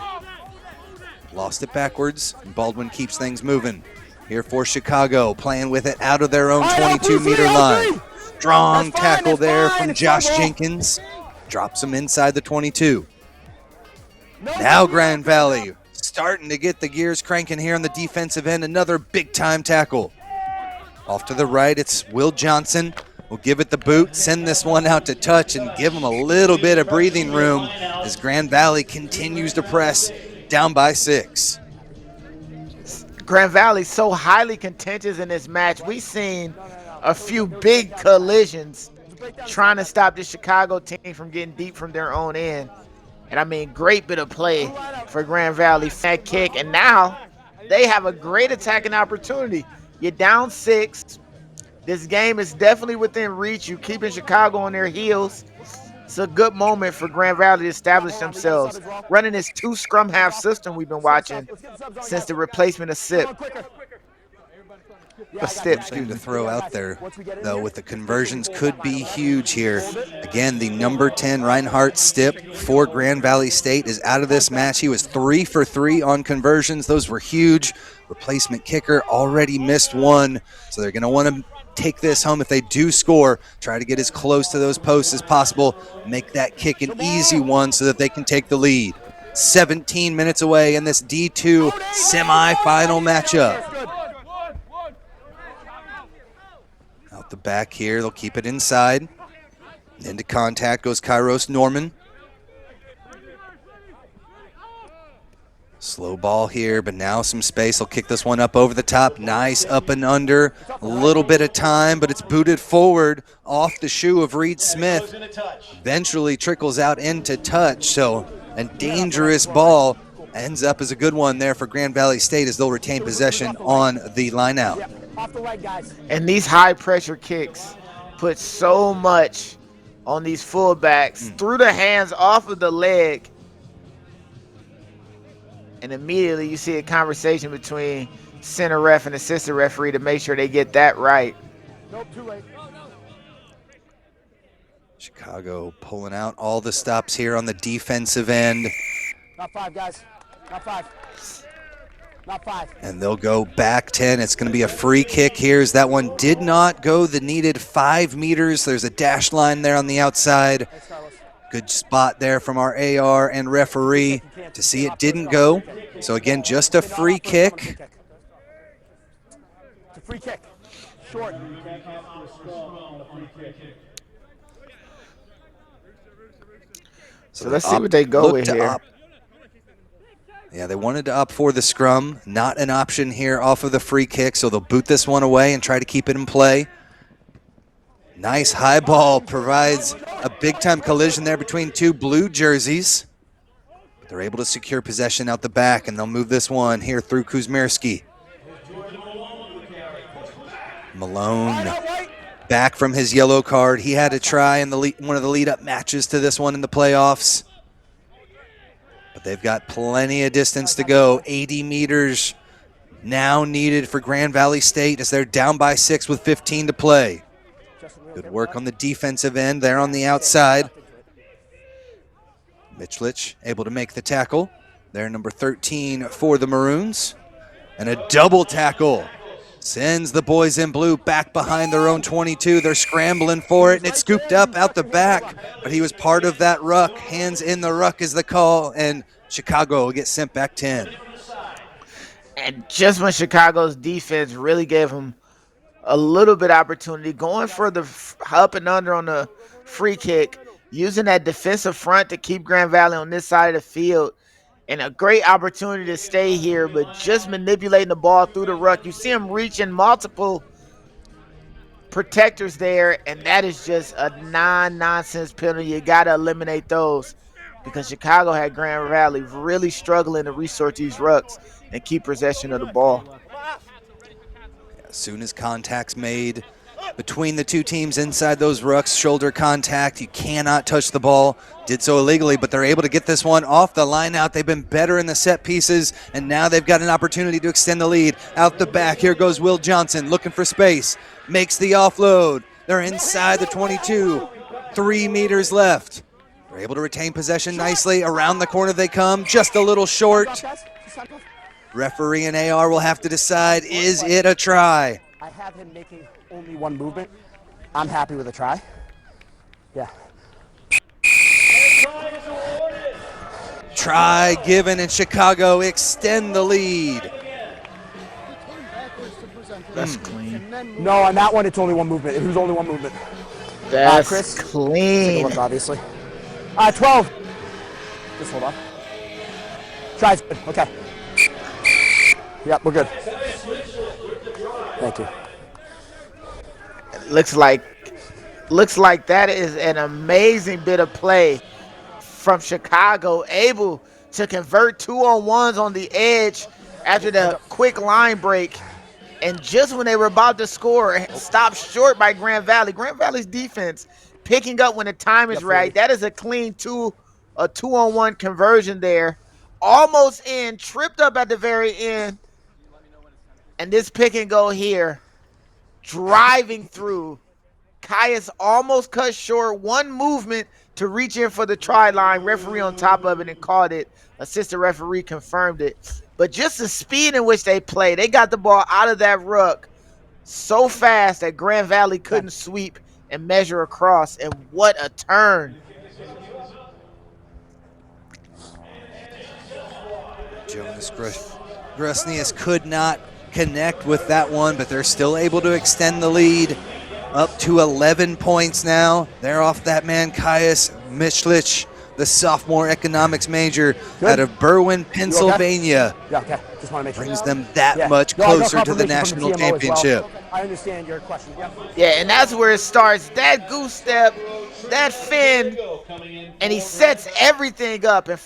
Lost it backwards, and Baldwin keeps things moving. Here for Chicago, playing with it out of their own 22-meter line. Strong tackle there from Josh Jenkins. Drops him inside the 22. Now Grand Valley starting to get the gears cranking here on the defensive end. Another big-time tackle. Off to the right, it's Will Johnson. We'll give it the boot, send this one out to touch, and give them a little bit of breathing room as Grand Valley continues to press down by 6. Grand Valley so highly contentious in this match. We've seen a few big collisions trying to stop the Chicago team from getting deep from their own end. And I mean, great bit of play for Grand Valley. Fat kick, and now they have a great attacking opportunity. You're down 6. This game is definitely within reach. You're keeping Chicago on their heels. It's a good moment for Grand Valley to establish themselves. Running this 2 scrum half system we've been watching since the replacement of SIP. Something to throw out there, though, with the conversions could be huge here. Again, the number 10 Reinhardt Stipp for Grand Valley State is out of this match. He was 3 for 3 on conversions. Those were huge. Replacement kicker already missed one, so they're going to want to take this home if they do score. Try to get as close to those posts as possible. Make that kick an easy one so that they can take the lead. 17 minutes away in this D2 semifinal matchup. Out the back here, they'll keep it inside. Into contact goes Kairos Norman. Slow ball here, but now some space. He'll kick this one up over the top. Nice up and under. A little bit of time, but it's booted forward off the shoe of Reed Smith. Eventually trickles out into touch. So a dangerous ball ends up as a good one there for Grand Valley State as they'll retain possession on the line out. And these high pressure kicks put so much on these fullbacks through the hands off of the leg. And immediately you see a conversation between center ref and assistant referee to make sure they get that right. Nope, too late. Chicago pulling out all the stops here on the defensive end. Not 5, guys. Not 5. Not 5. And they'll go back 10. It's going to be a free kick here as that one did not go the needed 5 meters. There's a dash line there on the outside. Good spot there from our AR and referee to see it didn't go. So again, just a free kick. It's a free kick. Short. So let's see what they go with here. Yeah, they wanted to opt for the scrum. Not an option here off of the free kick, so they'll boot this one away and try to keep it in play. Nice high ball provides a big-time collision there between two blue jerseys. But they're able to secure possession out the back, and they'll move this one here through Kuzmirski. Malone back from his yellow card. He had to try in one of the lead-up matches to this one in the playoffs. But they've got plenty of distance to go. 80 meters now needed for Grand Valley State as they're down by 6 with 15 to play. Good work on the defensive end there on the outside. Michlich able to make the tackle. They're number 13 for the Maroons. And a double tackle sends the boys in blue back behind their own 22. They're scrambling for it, and it's scooped up out the back. But he was part of that ruck. Hands in the ruck is the call, and Chicago will get sent back 10. And just when Chicago's defense really gave him a little bit of opportunity, going for the up and under on the free kick, using that defensive front to keep Grand Valley on this side of the field, and a great opportunity to stay here, but just manipulating the ball through the ruck. You see him reaching multiple protectors there, and that is just a nonsense penalty. You got to eliminate those because Chicago had Grand Valley really struggling to resort these rucks and keep possession of the ball. As soon as contact's made between the two teams inside those rucks, shoulder contact, you cannot touch the ball. Did so illegally, but they're able to get this one off the line out. They've been better in the set pieces, and now they've got an opportunity to extend the lead. Out the back, here goes Will Johnson looking for space. Makes the offload. They're inside the 22. 3 meters left. They're able to retain possession nicely. Around the corner they come, just a little short. Referee and AR will have to decide, is it a try? I have him making only one movement. I'm happy with a try. Yeah. Try given, and Chicago extend the lead. That's clean. No, on that one, it's only one movement. It was only one movement. That's Chris, clean. look, obviously. 12. Just hold on. Tries good. Okay. Yep, we're good. Thank you. Looks like that is an amazing bit of play from Chicago, able to convert 2-on-1s on the edge after the quick line break. And just when they were about to score, stopped short by Grand Valley. Grand Valley's defense picking up when the time is right. That is a clean 2-on-1 conversion there. Almost in, tripped up at the very end. And this pick and go here, driving through. Caius almost cut short. One movement to reach in for the try line. Referee on top of it and called it. Assistant referee confirmed it. But just the speed in which they play, they got the ball out of that ruck so fast that Grand Valley couldn't sweep and measure across. And what a turn. Jonas Grusnius could not connect with that one, but they're still able to extend the lead. up to 11 points now. They're off that man, Caius Mischlich, the sophomore economics major out of Berwyn, Pennsylvania. Yeah, okay. Just want to make sure. Brings them that Yeah. much No, I got closer to the confirmation from national the TMO as well. championship. I understand your question. Yep. Yeah, and that's where it starts. That goose step, that fin, and he sets everything up. And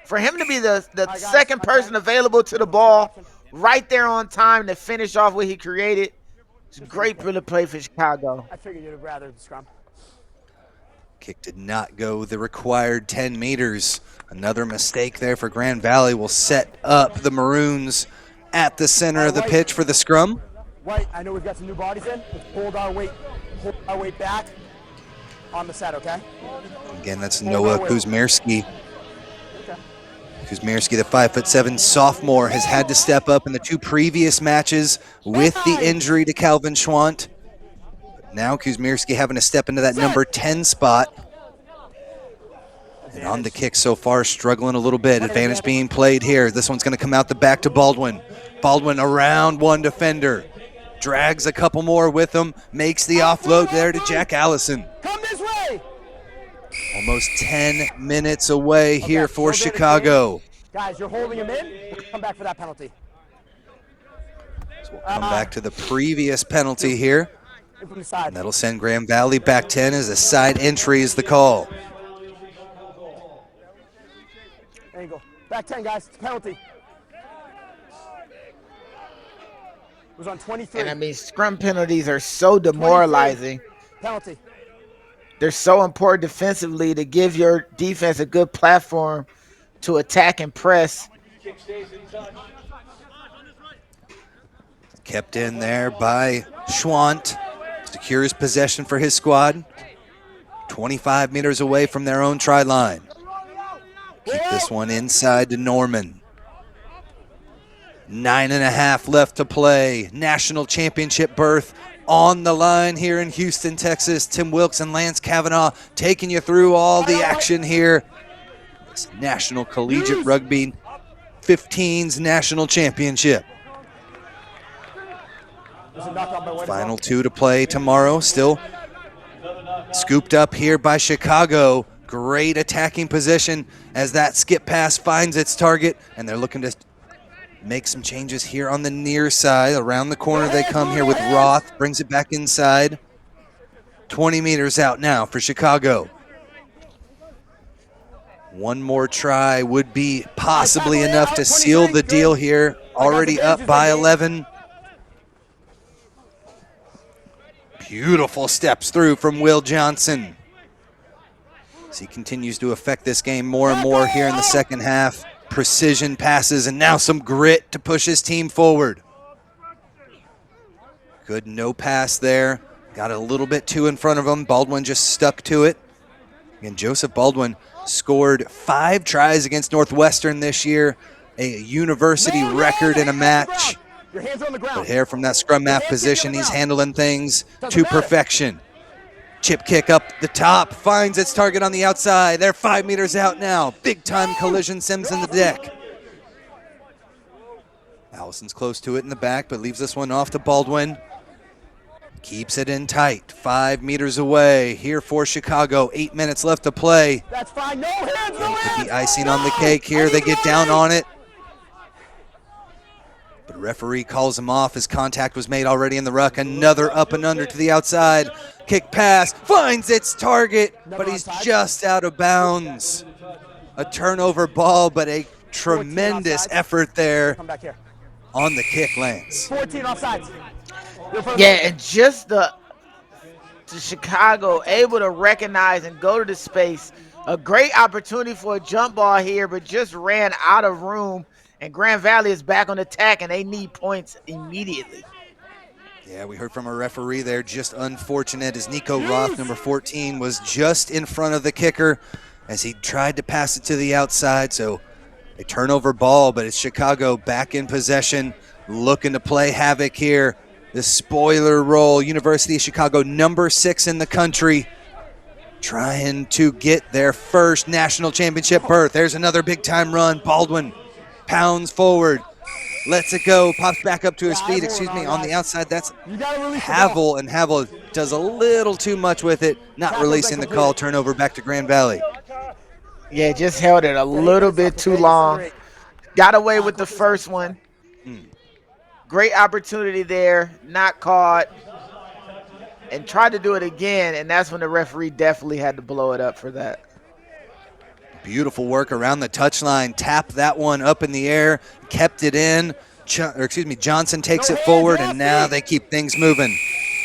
for him to be the second person available to the ball right there on time to finish off what he created, it's great for the play for Chicago. I figured you'd have rather the scrum. Kick did not go the required 10 meters. Another mistake there for Grand Valley will set up the Maroons at the center of the pitch for the scrum. White, I know we've got some new bodies in. Let's hold our weight back on the set, okay? Again, that's Noah Kuzmierski. Kuzmierski, the 5'7" sophomore, has had to step up in the 2 previous matches with the injury to Calvin Schwant. Now Kuzmierski having to step into that number 10 spot. And on the kick so far, struggling a little bit. Advantage being played here. This one's going to come out the back to Baldwin. Baldwin around one defender. Drags a couple more with him. Makes the offload there to Jack Allison. Come this way! Almost 10 minutes away here for Chicago. Guys, you're holding him in. Come back for that penalty. So we'll come back to the previous penalty here. From the side. And that'll send Grand Valley back 10 as a side entry is the call. There you go. Back 10, guys. It's a penalty. It was on 23. And I mean, scrum penalties are so demoralizing. 23. Penalty. They're so important defensively to give your defense a good platform to attack and press. Kept in there by Schwant. Secures possession for his squad. 25 meters away from their own try line. Keep this one inside to Norman. 9.5 left to play. National championship berth on the line here in Houston, Texas. Tim Wilkes and Lance Kavanaugh taking you through all the action here. It's National Collegiate Rugby 15's national championship. Final 2 to play tomorrow. Still scooped up here by Chicago. Great attacking position as that skip pass finds its target, and they're looking to make some changes here on the near side. Around the corner they come here with Roth. Brings it back inside. 20 meters out now for Chicago. One more try would be possibly enough to seal the deal here. Already up by 11. Beautiful steps through from Will Johnson. As he continues to affect this game more and more here in the second half. Precision passes and now some grit to push his team forward. Good no pass there. Got a little bit too in front of him. Baldwin just stuck to it. Again, Joseph Baldwin scored 5 tries against Northwestern this year. A university record in a match. Your hands on the ground. But here from that scrum half position, he's handling things to perfection. Chip kick up the top, finds its target on the outside. They're 5 meters out now. Big time collision, Sims in the deck. Allison's close to it in the back, but leaves this one off to Baldwin. Keeps it in tight, 5 meters away. Here for Chicago, 8 minutes left to play. That's fine, no hands, no Could hands. be icing on the cake here. They get down on it. But referee calls him off as contact was made already in the ruck. Another up and under to the outside. Kick pass, finds its target, but he's just out of bounds. A turnover ball, but a tremendous effort there on the kick, Lance. 14 offsides. Yeah, and just the Chicago able to recognize and go to the space. A great opportunity for a jump ball here, but just ran out of room. And Grand Valley is back on attack, and they need points immediately. Yeah, we heard from a referee there. Just unfortunate as Nico Roth, number 14, was just in front of the kicker as he tried to pass it to the outside. So a turnover ball, but it's Chicago back in possession, looking to play havoc here. The spoiler roll, University of Chicago, number 6 in the country, trying to get their first national championship berth. There's another big-time run. Baldwin pounds forward. lets it go, pops back up to his feet, excuse me, on the outside. That's Havel, and Havel does a little too much with it, not releasing the call, turnover back to Grand Valley. Yeah, just held it a little bit too long. Got away with the first one. Great opportunity there, not caught. And tried to do it again, and that's when the referee definitely had to blow it up for that. Beautiful work around the touchline. Tapped that one up in the air, kept it in. Johnson takes it forward, and now they keep things moving.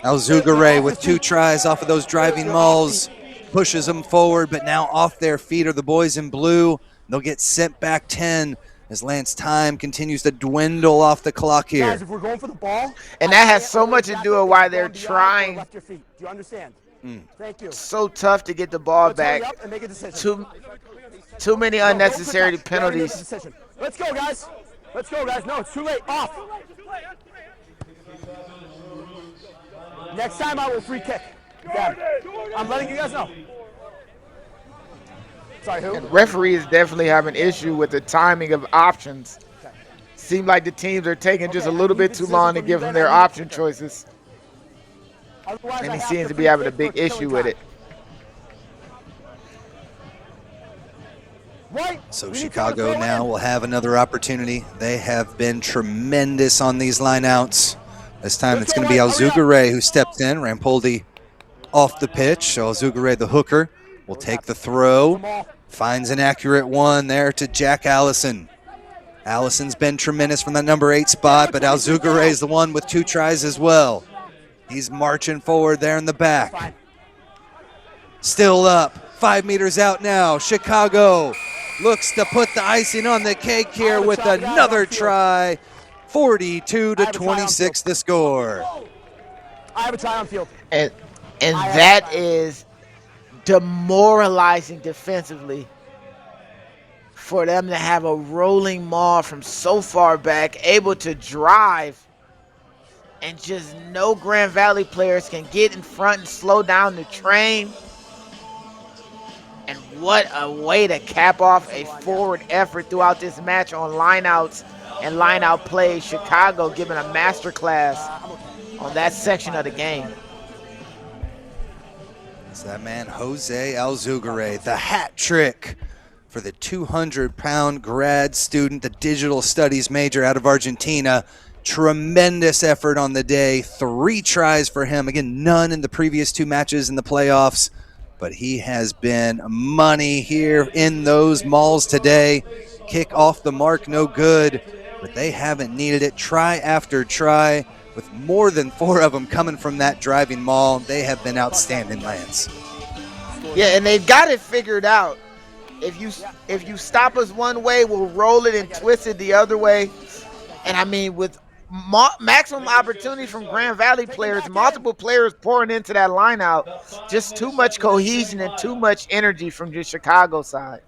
Alzugare with 2 tries off of those driving mauls, pushes them forward, but now off their feet are the boys in blue. They'll get sent back 10 as Lance time continues to dwindle off the clock here. Guys, if we're going for the ball, and that has so much to do with why they're trying. Left your feet. Do you understand? Thank you. So tough to get the ball back. And make a decision. Too many unnecessary penalties. Let's go, guys. Let's go, guys. No, it's too late. Off. Next time I will free kick. Dad, I'm letting you guys know. Sorry, who? And referees definitely have an issue with the timing of options. Seem like the teams are taking just a little bit too long to give them their option choices. And he seems to be having a big issue with it. So Chicago now will have another opportunity. They have been tremendous on these lineouts. This time it's going to be Alzugare who steps in. Rampoldi off the pitch. So Alzugare, the hooker, will take the throw. Finds an accurate one there to Jack Allison. Allison's been tremendous from that number 8 spot, but Alzugare is the one with 2 tries as well. He's marching forward there in the back. Still up, 5 meters out now. Chicago looks to put the icing on the cake here with another try. 42-26 the score. I have a try on field. And that is demoralizing defensively for them to have a rolling maul from so far back, able to drive, and just no Grand Valley players can get in front and slow down the train. And what a way to cap off a forward effort throughout this match on lineouts and lineout plays. Chicago giving a masterclass on that section of the game. It's that man, Jose Alzugare, the hat trick for the 200-pound grad student, the digital studies major out of Argentina. Tremendous effort on the day. 3 tries for him. Again, none in the previous 2 matches in the playoffs. But he has been money here in those mauls today. Kick off the mark, no good. But they haven't needed it. Try after try. With more than 4 of them coming from that driving maul, they have been outstanding, Lance. Yeah, and they've got it figured out. If you stop us one way, we'll roll it and twist it the other way. And I mean, with maximum opportunity from Grand Valley players, multiple players pouring into that line out, just too much cohesion and too much energy from the Chicago side.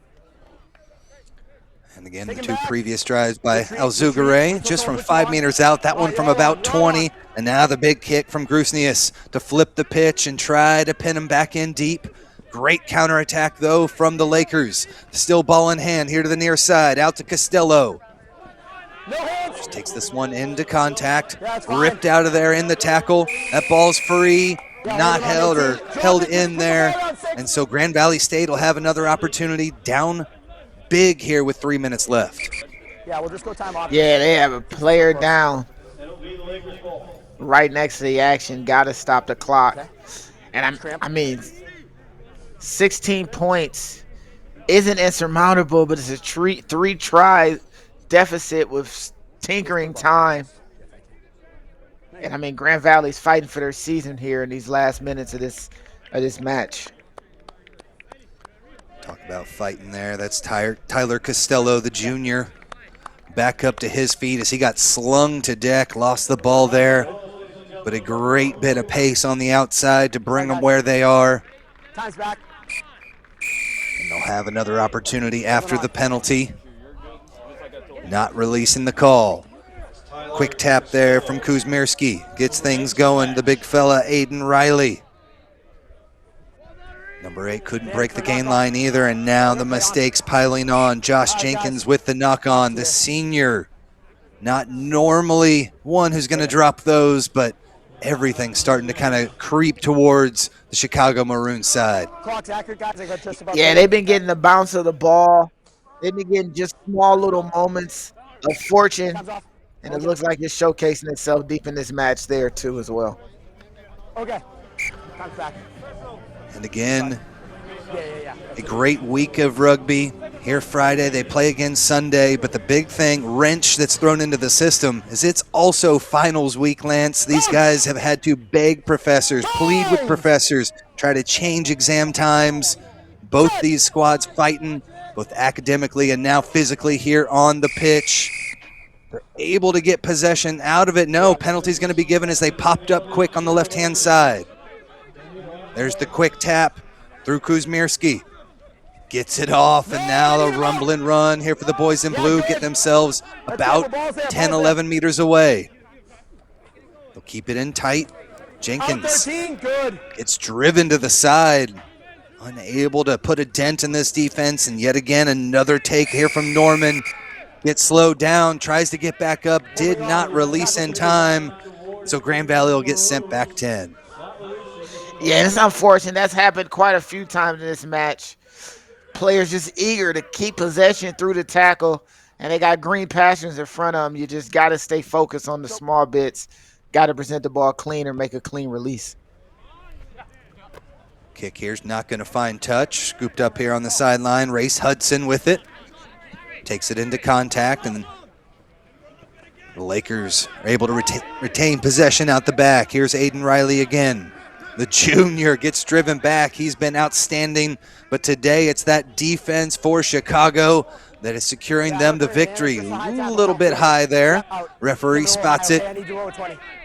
And again, the 2 previous drives by Alzugare, just from 5 meters out, that one from about 20, and now the big kick from Grusnius to flip the pitch and try to pin him back in deep. Great counterattack, though, from the Lakers. Still ball in hand here to the near side, out to Costello. Just takes this one into contact, ripped out of there in the tackle. That ball's free, not held or held in there. And so Grand Valley State will have another opportunity down big here with 3 minutes left. Yeah, we'll just go time off. Yeah, they have a player down right next to the action. Got to stop the clock. And I mean, 16 points isn't insurmountable, but it's a 3-try deficit with tinkering time. And I mean, Grand Valley's fighting for their season here in these last minutes of this match. Talk about fighting there. That's Tyler Costello, the junior. Back up to his feet as he got slung to deck, lost the ball there. But a great bit of pace on the outside to bring them where they are. Time's back. And they'll have another opportunity after the penalty. Not releasing the call. Quick tap there from Kuzmirski. Gets things going, the big fella, Aiden Riley. Number 8 couldn't break the gain line either, and now the mistakes piling on. Josh Jenkins with the knock-on, the senior. Not normally one who's going to drop those, but everything's starting to kind of creep towards the Chicago Maroon side. Clock's accurate, guys. I got just about Yeah, they've been getting the bounce of the ball. They've been getting just small little moments of fortune, and it looks like it's showcasing itself deep in this match there too as well. Okay. Comes back. And again, Yeah. a great week of rugby. Here Friday, they play again Sunday, but the big thing, wrench that's thrown into the system, is it's also finals week, Lance. These guys have had to beg professors, plead with professors, try to change exam times. Both these squads fighting, both academically and now physically here on the pitch. They're able to get possession out of it. No, penalty's going to be given as they popped up quick on the left-hand side. There's the quick tap through Kuzmierski. Gets it off, and now a rumbling run here for the boys in blue. Get themselves about 10, 11 meters away. They'll keep it in tight. Jenkins gets driven to the side. Unable to put a dent in this defense, and yet again another take here from Norman. Gets slowed down, tries to get back up, did not release in time, so Grand Valley will get sent back 10. Yeah, it's unfortunate. That's happened quite a few times in this match. Players just eager to keep possession through the tackle, and they got green passions in front of them. You just got to stay focused on the small bits. Got to present the ball clean or make a clean release. Kick here's not going to find touch. Scooped up here on the sideline. Race Hudson with it. Takes it into contact, and the Lakers are able to retain possession out the back. Here's Aiden Riley again. The junior gets driven back. He's been outstanding, but today it's that defense for Chicago that is securing them the victory. A little bit high there. Referee spots it.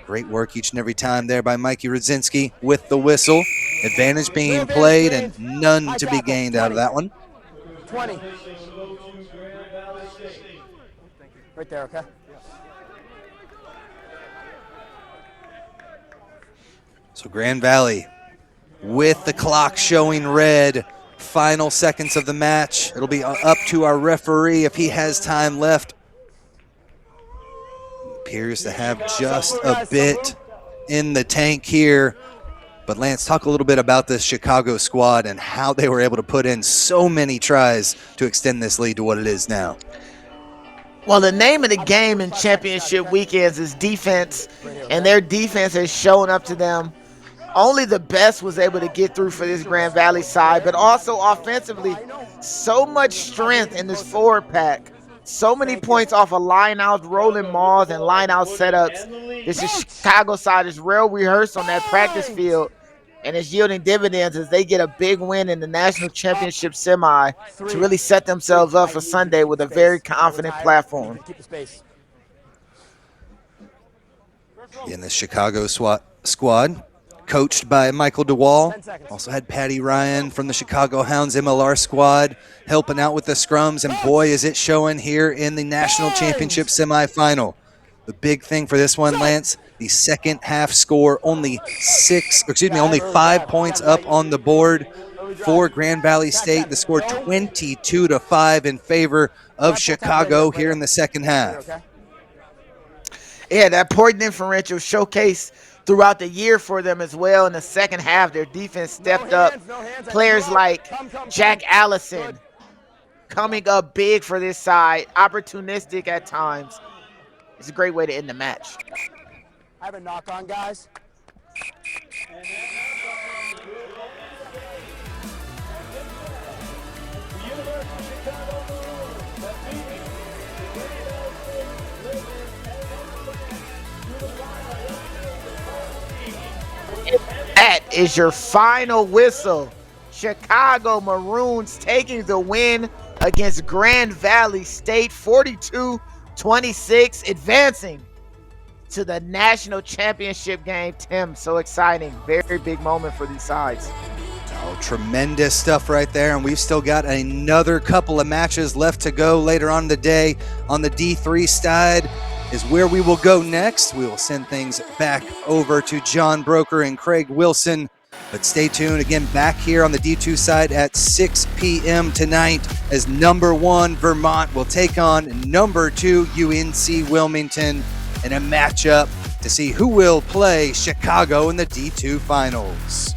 Great work each and every time there by Mikey Rudzinski with the whistle. Advantage being played and none to be gained out of that one. 20. Right there, okay? So Grand Valley with the clock showing red. Final seconds of the match. It'll be up to our referee if he has time left. Appears to have just a bit in the tank here. But Lance, talk a little bit about this Chicago squad and how they were able to put in so many tries to extend this lead to what it is now. Well, the name of the game in championship weekends is defense, and their defense has shown up to them. Only the best was able to get through for this Grand Valley side, but also offensively, so much strength in this forward pack. So many points off of line-out, rolling mauls, and line-out setups. This is Chicago side is real rehearsed on that practice field, and it's yielding dividends as they get a big win in the national championship semi to really set themselves up for Sunday with a very confident platform. In the Chicago squad, coached by Michael DeWall. Also had Patty Ryan from the Chicago Hounds MLR squad helping out with the scrums, and boy, is it showing here in the national championship semifinal. The big thing for this one, Lance, the second half score, only 5 points up on the board for Grand Valley State. The score 22-5 in favor of Chicago here in the second half. Yeah, that point differential showcase throughout the year for them as well. In the second half, their defense stepped up. Players like Jack Allison coming up big for this side, opportunistic at times. It's a great way to end the match. I have a knock on, guys. That is your final whistle. Chicago Maroons taking the win against Grand Valley State, 42-26, advancing to the national championship game. Tim, so exciting. Very big moment for these sides. Oh, tremendous stuff right there, and we've still got another couple of matches left to go later on the day. On the D3 side is where we will go next. We will send things back over to John Broker and Craig Wilson But stay tuned again back here on the D2 side at 6 p.m. tonight as number 1 Vermont will take on number 2 UNC Wilmington in a matchup to see who will play Chicago in the D2 finals.